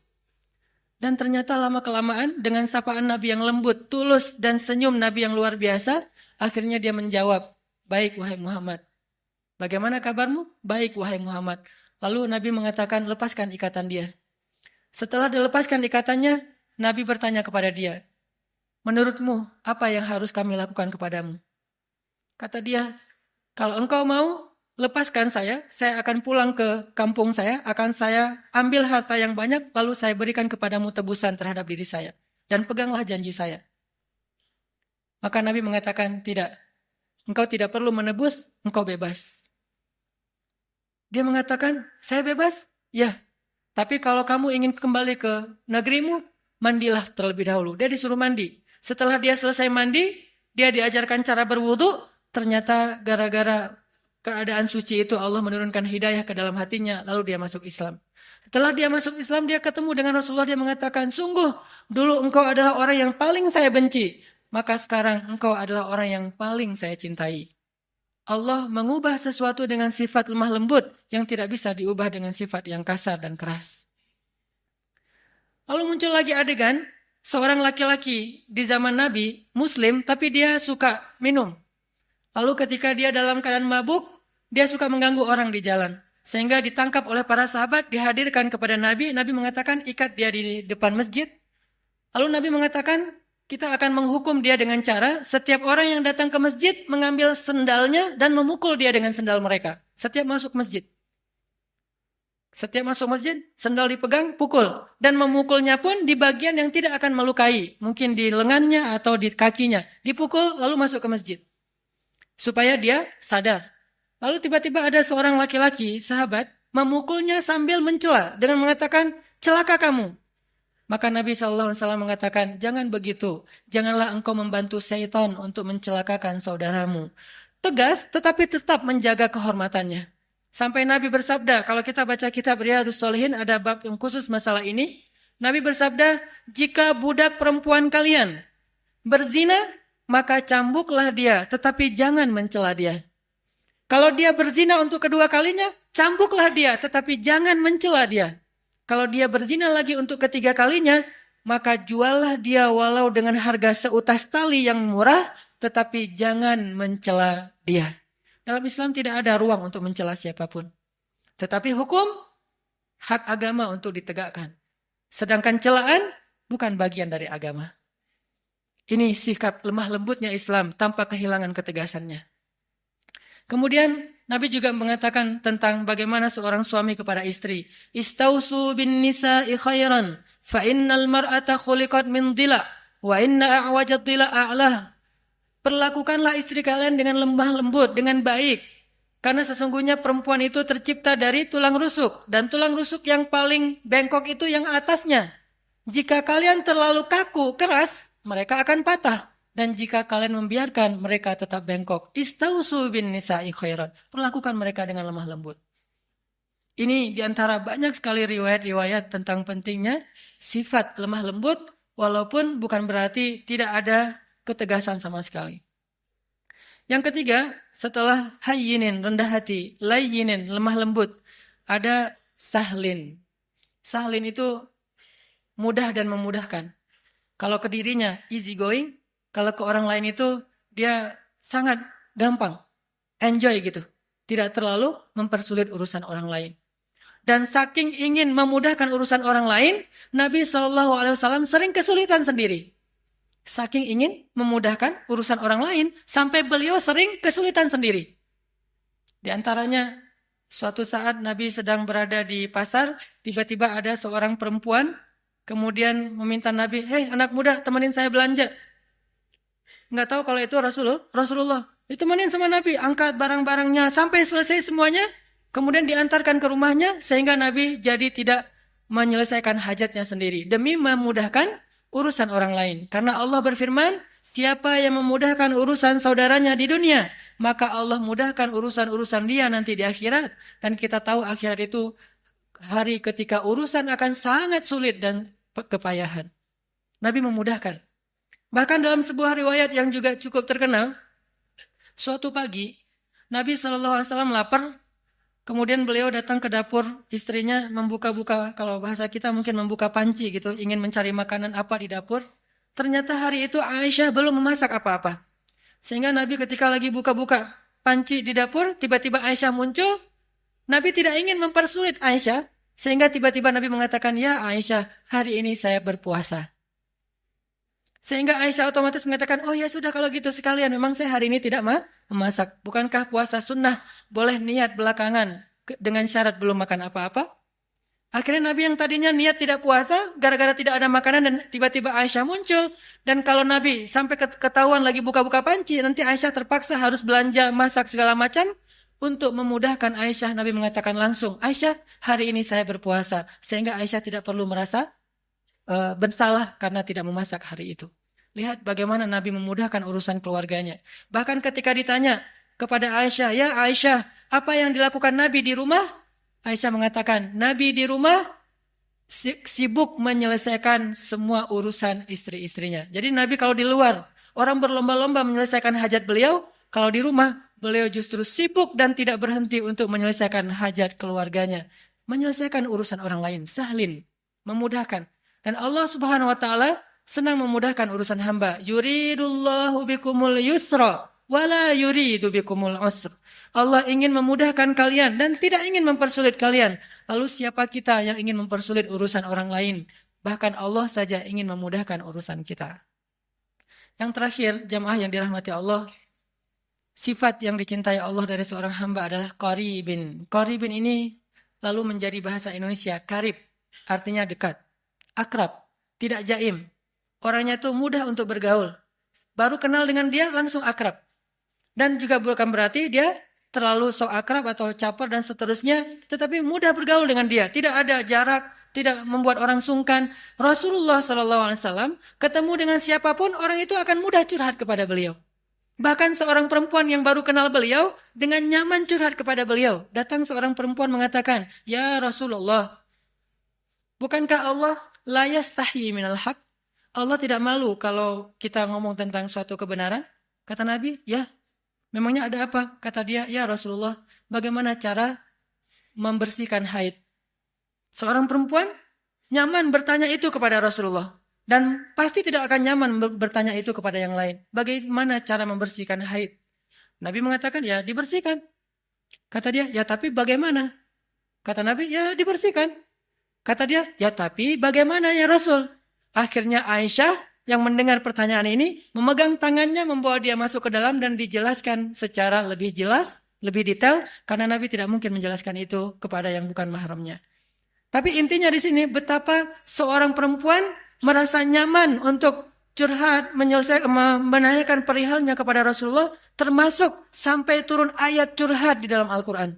Dan ternyata lama-kelamaan dengan sapaan Nabi yang lembut, tulus, dan senyum Nabi yang luar biasa, akhirnya dia menjawab, baik wahai Muhammad. Bagaimana kabarmu? Baik wahai Muhammad. Lalu Nabi mengatakan, lepaskan ikatan dia. Setelah dilepaskan ikatannya, Nabi bertanya kepada dia, menurutmu apa yang harus kami lakukan kepadamu? Kata dia, kalau engkau mau, lepaskan saya akan pulang ke kampung saya, akan saya ambil harta yang banyak, lalu saya berikan kepadamu tebusan terhadap diri saya. Dan peganglah janji saya. Maka Nabi mengatakan, tidak. Engkau tidak perlu menebus, engkau bebas. Dia mengatakan, saya bebas? Ya. Tapi kalau kamu ingin kembali ke negerimu, mandilah terlebih dahulu. Dia disuruh mandi. Setelah dia selesai mandi, dia diajarkan cara berwudu. Ternyata gara-gara keadaan suci itu Allah menurunkan hidayah ke dalam hatinya, lalu dia masuk Islam. Setelah dia masuk Islam, dia ketemu dengan Rasulullah, dia mengatakan, sungguh dulu engkau adalah orang yang paling saya benci, maka sekarang engkau adalah orang yang paling saya cintai. Allah mengubah sesuatu dengan sifat lemah lembut yang tidak bisa diubah dengan sifat yang kasar dan keras. Lalu muncul lagi adegan, seorang laki-laki di zaman Nabi, Muslim, tapi dia suka minum. Lalu ketika dia dalam keadaan mabuk, dia suka mengganggu orang di jalan. Sehingga ditangkap oleh para sahabat, dihadirkan kepada Nabi. Nabi mengatakan, ikat dia di depan masjid. Lalu Nabi mengatakan, kita akan menghukum dia dengan cara, setiap orang yang datang ke masjid, mengambil sendalnya dan memukul dia dengan sendal mereka. Setiap masuk masjid. Setiap masuk masjid, sendal dipegang, pukul. Dan memukulnya pun di bagian yang tidak akan melukai. Mungkin di lengannya atau di kakinya. Dipukul, lalu masuk ke masjid. Supaya dia sadar. Lalu tiba-tiba ada seorang laki-laki, sahabat, memukulnya sambil mencela dengan mengatakan, celaka kamu. Maka Nabi SAW mengatakan, jangan begitu. Janganlah engkau membantu syaitan untuk mencelakakan saudaramu. Tegas, tetapi tetap menjaga kehormatannya. Sampai Nabi bersabda, kalau kita baca kitab Riyadhus Shalihin, ada bab yang khusus masalah ini. Nabi bersabda, jika budak perempuan kalian berzina, maka cambuklah dia, tetapi jangan mencela dia. Kalau dia berzina untuk kedua kalinya, cambuklah dia, tetapi jangan mencela dia. Kalau dia berzina lagi untuk ketiga kalinya, maka juallah dia walau dengan harga seutas tali yang murah, tetapi jangan mencela dia. Dalam Islam tidak ada ruang untuk mencela siapapun. Tetapi hukum, hak agama untuk ditegakkan. Sedangkan celaan bukan bagian dari agama. Ini sikap lemah lembutnya Islam tanpa kehilangan ketegasannya. Kemudian Nabi juga mengatakan tentang bagaimana seorang suami kepada istri. Istausu bin nisa'i khairan, fa innal mar'ata khuliqat min dhila, wa inna a'wajad dhila a'lah. Perlakukanlah istri kalian dengan lemah lembut, dengan baik. Karena sesungguhnya perempuan itu tercipta dari tulang rusuk. Dan tulang rusuk yang paling bengkok itu yang atasnya. Jika kalian terlalu kaku, keras, mereka akan patah. Dan jika kalian membiarkan mereka tetap bengkok, istausu bin nisa'i khairan. Perlakukan mereka dengan lemah lembut. Ini diantara banyak sekali riwayat-riwayat tentang pentingnya sifat lemah lembut, walaupun bukan berarti tidak ada ketegasan sama sekali. Yang ketiga, setelah hayyinin, rendah hati, layyinin, lemah lembut, ada sahlin. Sahlin itu mudah dan memudahkan. Kalau ke dirinya easy going, kalau ke orang lain itu dia sangat gampang, enjoy gitu. Tidak terlalu mempersulit urusan orang lain. Dan saking ingin memudahkan urusan orang lain, Nabi SAW sering kesulitan sendiri. Saking ingin memudahkan urusan orang lain, sampai beliau sering kesulitan sendiri. Di antaranya, suatu saat Nabi sedang berada di pasar, tiba-tiba ada seorang perempuan, kemudian meminta Nabi, "Hei anak muda, temenin saya belanja." Nggak tahu kalau itu Rasulullah. Ditemenin sama Nabi, angkat barang-barangnya, sampai selesai semuanya, kemudian diantarkan ke rumahnya, sehingga Nabi jadi tidak menyelesaikan hajatnya sendiri, demi memudahkan urusan orang lain. Karena Allah berfirman, siapa yang memudahkan urusan saudaranya di dunia, maka Allah mudahkan urusan-urusan dia nanti di akhirat. Dan kita tahu akhirat itu hari ketika urusan akan sangat sulit dan kepayahan. Nabi memudahkan. Bahkan dalam sebuah riwayat yang juga cukup terkenal, suatu pagi Nabi SAW lapar, kemudian beliau datang ke dapur istrinya, membuka-buka, kalau bahasa kita mungkin membuka panci gitu, ingin mencari makanan apa di dapur. Ternyata hari itu Aisyah belum memasak apa-apa. Sehingga Nabi ketika lagi buka-buka panci di dapur, tiba-tiba Aisyah muncul. Nabi tidak ingin mempersulit Aisyah, sehingga tiba-tiba Nabi mengatakan, "Ya Aisyah, hari ini saya berpuasa." Sehingga Aisyah otomatis mengatakan, "Oh ya sudah kalau gitu sekalian, memang saya hari ini tidak memasak. Bukankah puasa sunnah boleh niat belakangan dengan syarat belum makan apa-apa?" Akhirnya Nabi yang tadinya niat tidak puasa, gara-gara tidak ada makanan dan tiba-tiba Aisyah muncul. Dan kalau Nabi sampai ketahuan lagi buka-buka panci, nanti Aisyah terpaksa harus belanja, masak segala macam. Untuk memudahkan Aisyah, Nabi mengatakan langsung, "Aisyah, hari ini saya berpuasa." Sehingga Aisyah tidak perlu merasa bersalah karena tidak memasak hari itu. Lihat bagaimana Nabi memudahkan urusan keluarganya. Bahkan ketika ditanya kepada Aisyah, "Ya Aisyah, apa yang dilakukan Nabi di rumah?" Aisyah mengatakan, "Nabi di rumah sibuk menyelesaikan semua urusan istri-istrinya." Jadi Nabi kalau di luar, orang berlomba-lomba menyelesaikan hajat beliau, kalau di rumah, beliau justru sibuk dan tidak berhenti untuk menyelesaikan hajat keluarganya. Menyelesaikan urusan orang lain, sahlin, memudahkan. Dan Allah Subhanahu wa taala senang memudahkan urusan hamba. Yuridullahu bikumul yusra wala yuridu bikumul usra. Allah ingin memudahkan kalian dan tidak ingin mempersulit kalian. Lalu siapa kita yang ingin mempersulit urusan orang lain? Bahkan Allah saja ingin memudahkan urusan kita. Yang terakhir, jamaah yang dirahmati Allah, sifat yang dicintai Allah dari seorang hamba adalah qaribin. Qaribin ini lalu menjadi bahasa Indonesia karib, artinya dekat. Akrab, tidak jaim. Orangnya itu mudah untuk bergaul. Baru kenal dengan dia langsung akrab. Dan juga bukan berarti dia terlalu sok akrab atau caper dan seterusnya, tetapi mudah bergaul dengan dia. Tidak ada jarak, tidak membuat orang sungkan. Rasulullah SAW ketemu dengan siapapun, orang itu akan mudah curhat kepada beliau. Bahkan seorang perempuan yang baru kenal beliau, dengan nyaman curhat kepada beliau. Datang seorang perempuan mengatakan, "Ya Rasulullah, bukankah Allah la yastahi minal haq?" Allah tidak malu kalau kita ngomong tentang suatu kebenaran? Kata Nabi, "Ya, memangnya ada apa?" Kata dia, "Ya Rasulullah, bagaimana cara membersihkan haid?" Seorang perempuan nyaman bertanya itu kepada Rasulullah. Dan pasti tidak akan nyaman bertanya itu kepada yang lain. Bagaimana cara membersihkan haid? Nabi mengatakan, "Ya dibersihkan." Kata dia, "Ya tapi bagaimana?" Kata Nabi, "Ya dibersihkan." Kata dia, "Ya tapi bagaimana ya Rasul?" Akhirnya Aisyah yang mendengar pertanyaan ini memegang tangannya, membawa dia masuk ke dalam dan dijelaskan secara lebih jelas, lebih detail, karena Nabi tidak mungkin menjelaskan itu kepada yang bukan mahramnya. Tapi intinya di sini betapa seorang perempuan merasa nyaman untuk curhat, menanyakan perihalnya kepada Rasulullah, termasuk sampai turun ayat curhat di dalam Al-Quran.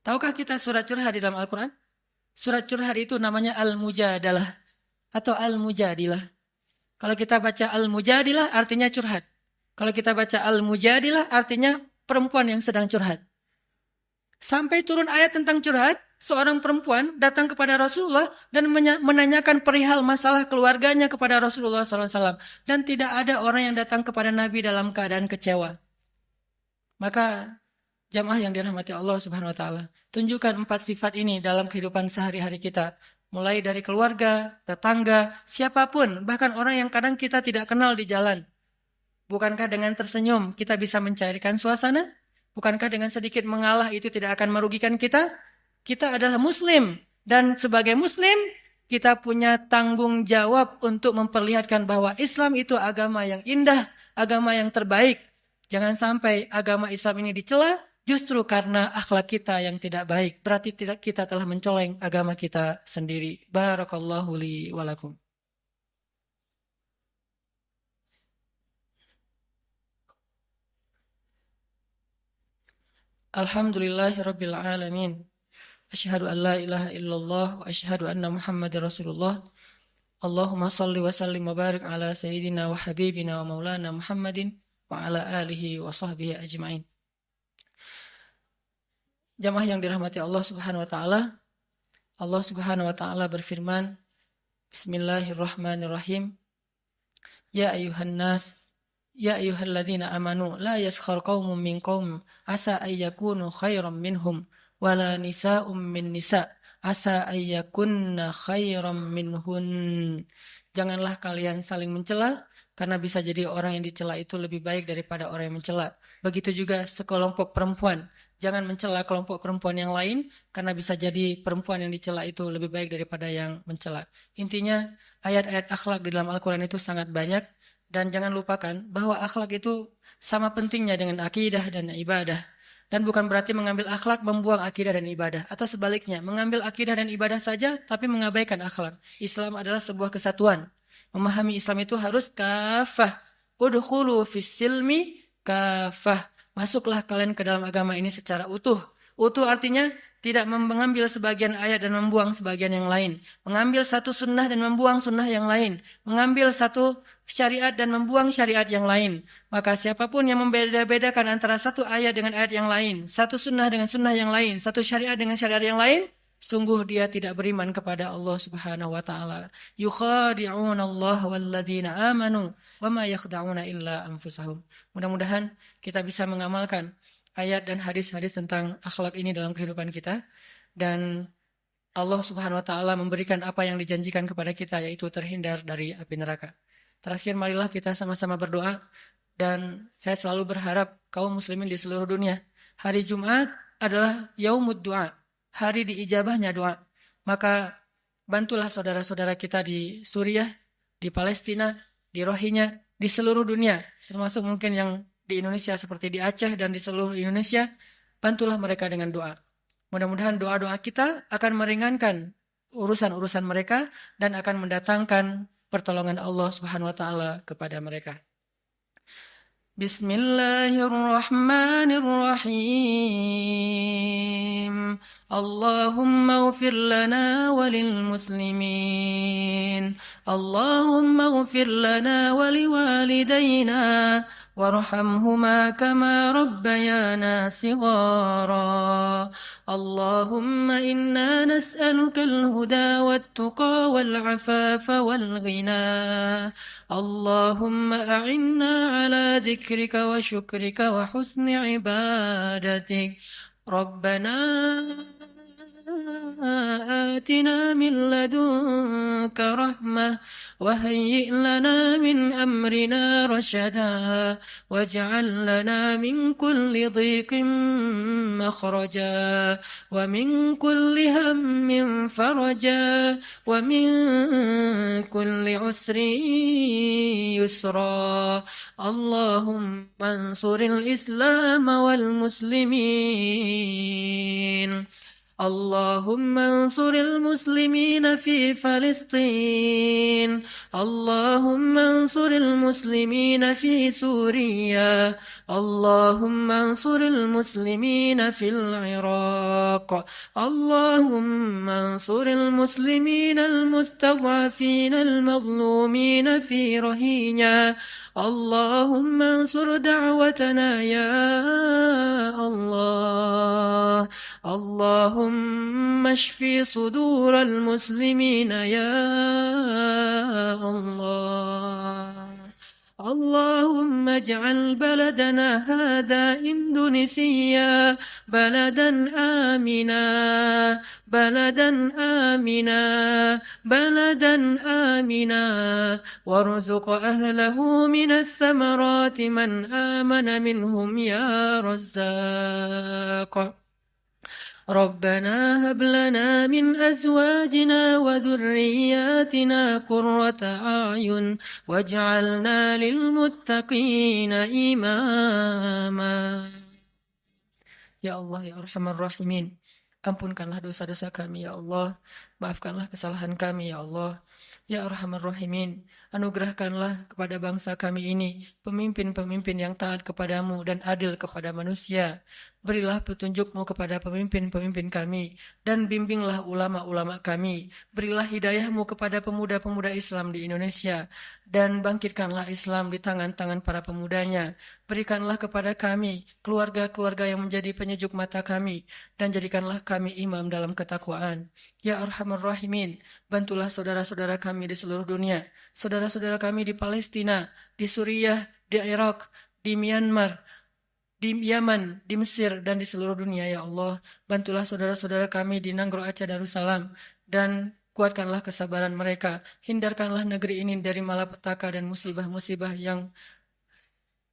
Tahukah kita surat curhat di dalam Al-Quran? Surat curhat itu namanya Al-Mujadalah atau Al-Mujadilah. Kalau kita baca Al-Mujadilah artinya curhat. Kalau kita baca Al-Mujadilah artinya perempuan yang sedang curhat. Sampai turun ayat tentang curhat, seorang perempuan datang kepada Rasulullah dan menanyakan perihal masalah keluarganya kepada Rasulullah SAW. Dan tidak ada orang yang datang kepada Nabi dalam keadaan kecewa. Maka jamaah yang dirahmati Allah Subhanahu wa taala, tunjukkan 4 sifat ini dalam kehidupan sehari-hari kita. Mulai dari keluarga, tetangga, siapapun, bahkan orang yang kadang kita tidak kenal di jalan. Bukankah dengan tersenyum kita bisa mencairkan suasana? Bukankah dengan sedikit mengalah itu tidak akan merugikan kita? Kita adalah muslim. Dan sebagai muslim, kita punya tanggung jawab untuk memperlihatkan bahwa Islam itu agama yang indah, agama yang terbaik. Jangan sampai agama Islam ini dicela justru karena akhlak kita yang tidak baik. Berarti kita telah mencoleng agama kita sendiri. Barakallahu li walakum. Alhamdulillahirabbil alamin. Asyhadu an la ilaha illallah wa asyhadu anna Muhammadar Rasulullah. Allahumma salli wa sallim wa barik ala sayyidina wa habibina wa maulana Muhammadin wa ala alihi wa sahbihi ajma'in. Jamaah yang dirahmati Allah Subhanahu wa taala, Allah Subhanahu wa taala berfirman, Bismillahirrahmanirrahim. Ya ayuhan nas, ya ayyuhalladzina amanu, la yaskhar qaumun min qaum, asa ayyakunu khairam minhum, wala nisa'um min nisa', asa ayyakunna khairam minhun. Janganlah kalian saling mencela, karena bisa jadi orang yang dicela itu lebih baik daripada orang yang mencela. Begitu juga sekelompok perempuan. Jangan mencela kelompok perempuan yang lain, karena bisa jadi perempuan yang dicela itu lebih baik daripada yang mencela. Intinya, ayat-ayat akhlak di dalam Al-Quran itu sangat banyak, dan jangan lupakan bahwa akhlak itu sama pentingnya dengan akidah dan ibadah. Dan bukan berarti mengambil akhlak membuang akidah dan ibadah. Atau sebaliknya, mengambil akidah dan ibadah saja tapi mengabaikan akhlak. Islam adalah sebuah kesatuan. Memahami Islam itu harus kafah. Udkhulu fis silmi kafah. Masuklah kalian ke dalam agama ini secara utuh. Utuh artinya tidak mengambil sebagian ayat dan membuang sebagian yang lain. Mengambil satu sunnah dan membuang sunnah yang lain. Mengambil satu syariat dan membuang syariat yang lain. Maka siapapun yang membeda-bedakan antara satu ayat dengan ayat yang lain, satu sunnah dengan sunnah yang lain, satu syariat dengan syariat yang lain, sungguh dia tidak beriman kepada Allah Subhanahu wa taala. Yukhadi'una Allah walladzina amanu wama yakhda'una illa anfusahum. Mudah-mudahan kita bisa mengamalkan ayat dan hadis-hadis tentang akhlak ini dalam kehidupan kita, dan Allah Subhanahu wa taala memberikan apa yang dijanjikan kepada kita, yaitu terhindar dari api neraka. Terakhir, marilah kita sama-sama berdoa, dan saya selalu berharap kaum muslimin di seluruh dunia, hari Jumat adalah yaumud du'a, hari diijabahnya doa. Maka bantulah saudara-saudara kita di Suriah, di Palestina, di Rohingya, di seluruh dunia, termasuk mungkin yang di Indonesia seperti di Aceh dan di seluruh Indonesia. Bantulah mereka dengan doa. Mudah-mudahan doa-doa kita akan meringankan urusan-urusan mereka dan akan mendatangkan pertolongan Allah Subhanahu wa taala kepada mereka. Bismillahirrahmanirrahim. Allahumma ighfir lana walil muslimin. Allahumma ighfir lana waliwalidayna وارحمهما كما ربيانا صغارا اللهم إنا نسألك الهدى والتقى والعفاف والغنى اللهم أعنا على ذكرك وشكرك وحسن عبادتك ربنا آتنا من لدنك رحمة وهيئ لنا من أمرنا رشدا واجعل لنا من كل ضيق مخرجا ومن كل هم فرجا ومن كل عسر يسرا اللهم انصر الإسلام والمسلمين اللهم انصر المسلمين في فلسطين اللهم انصر المسلمين في سوريا اللهم انصر المسلمين في العراق اللهم انصر المسلمين المستضعفين المظلومين في رهينيا اللهم انصر دعوتنا يا الله اللهم اشف صدور المسلمين يا الله اللهم اجعل بلدنا هذا إندونيسيا بلدا آمنا بلدا آمنا بلدا آمنا وارزق أهله من الثمرات من آمن منهم يا رزاق ربنا هب لنا من أزواجنا وذرياتنا قرة أعين واجعلنا للمتقين إماما. Ya Allah, ya Arhamar Rahimin, ampunkanlah dosa-dosa kami, ya Allah. Maafkanlah kesalahan kami, ya Allah. Ya Arhamar Rahimin, anugerahkanlah kepada bangsa kami ini pemimpin-pemimpin yang taat kepadamu dan adil kepada manusia. Berilah petunjukmu kepada pemimpin-pemimpin kami dan bimbinglah ulama-ulama kami. Berilah hidayahmu kepada pemuda-pemuda Islam di Indonesia dan bangkitkanlah Islam di tangan-tangan para pemudanya. Berikanlah kepada kami keluarga-keluarga yang menjadi penyejuk mata kami dan jadikanlah kami imam dalam ketakwaan. Ya Arhamar Rahimin, bantulah saudara-saudara kami di seluruh dunia, saudara-saudara kami di Palestina, di Suriah, di Irak, di Myanmar, di Yaman, di Mesir, dan di seluruh dunia, ya Allah. Bantulah saudara-saudara kami di Nanggro Aceh Darussalam, dan kuatkanlah kesabaran mereka. Hindarkanlah negeri ini dari malapetaka dan musibah-musibah yang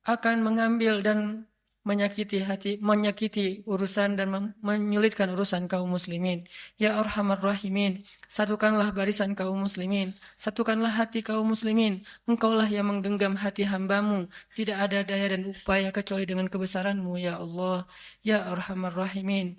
akan mengambil dan menyakiti urusan dan menyulitkan urusan kaum muslimin. Ya Arhamar Rahimin, satukanlah barisan kaum muslimin, satukanlah hati kaum muslimin. Engkaulah yang menggenggam hati hambamu. Tidak ada daya dan upaya kecuali dengan kebesaranmu, ya Allah. Ya Arhamar Rahimin,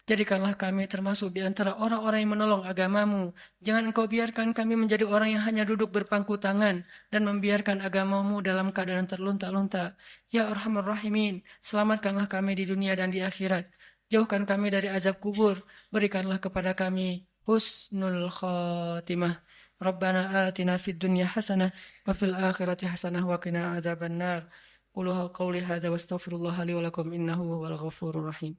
jadikanlah kami termasuk di antara orang-orang yang menolong agamamu. Jangan engkau biarkan kami menjadi orang yang hanya duduk berpangku tangan dan membiarkan agamamu dalam keadaan terlunta-lunta. Ya Arhamar Rahimin, selamatkanlah kami di dunia dan di akhirat. Jauhkan kami dari azab kubur. Berikanlah kepada kami husnul khatimah. Rabbana atina fid dunya hasanah wa fil akhirati hasanah wa qina adzabannar. Qulu qawli hadza wastaghfirullah li wa lakum innahu huwal ghafurur rahim.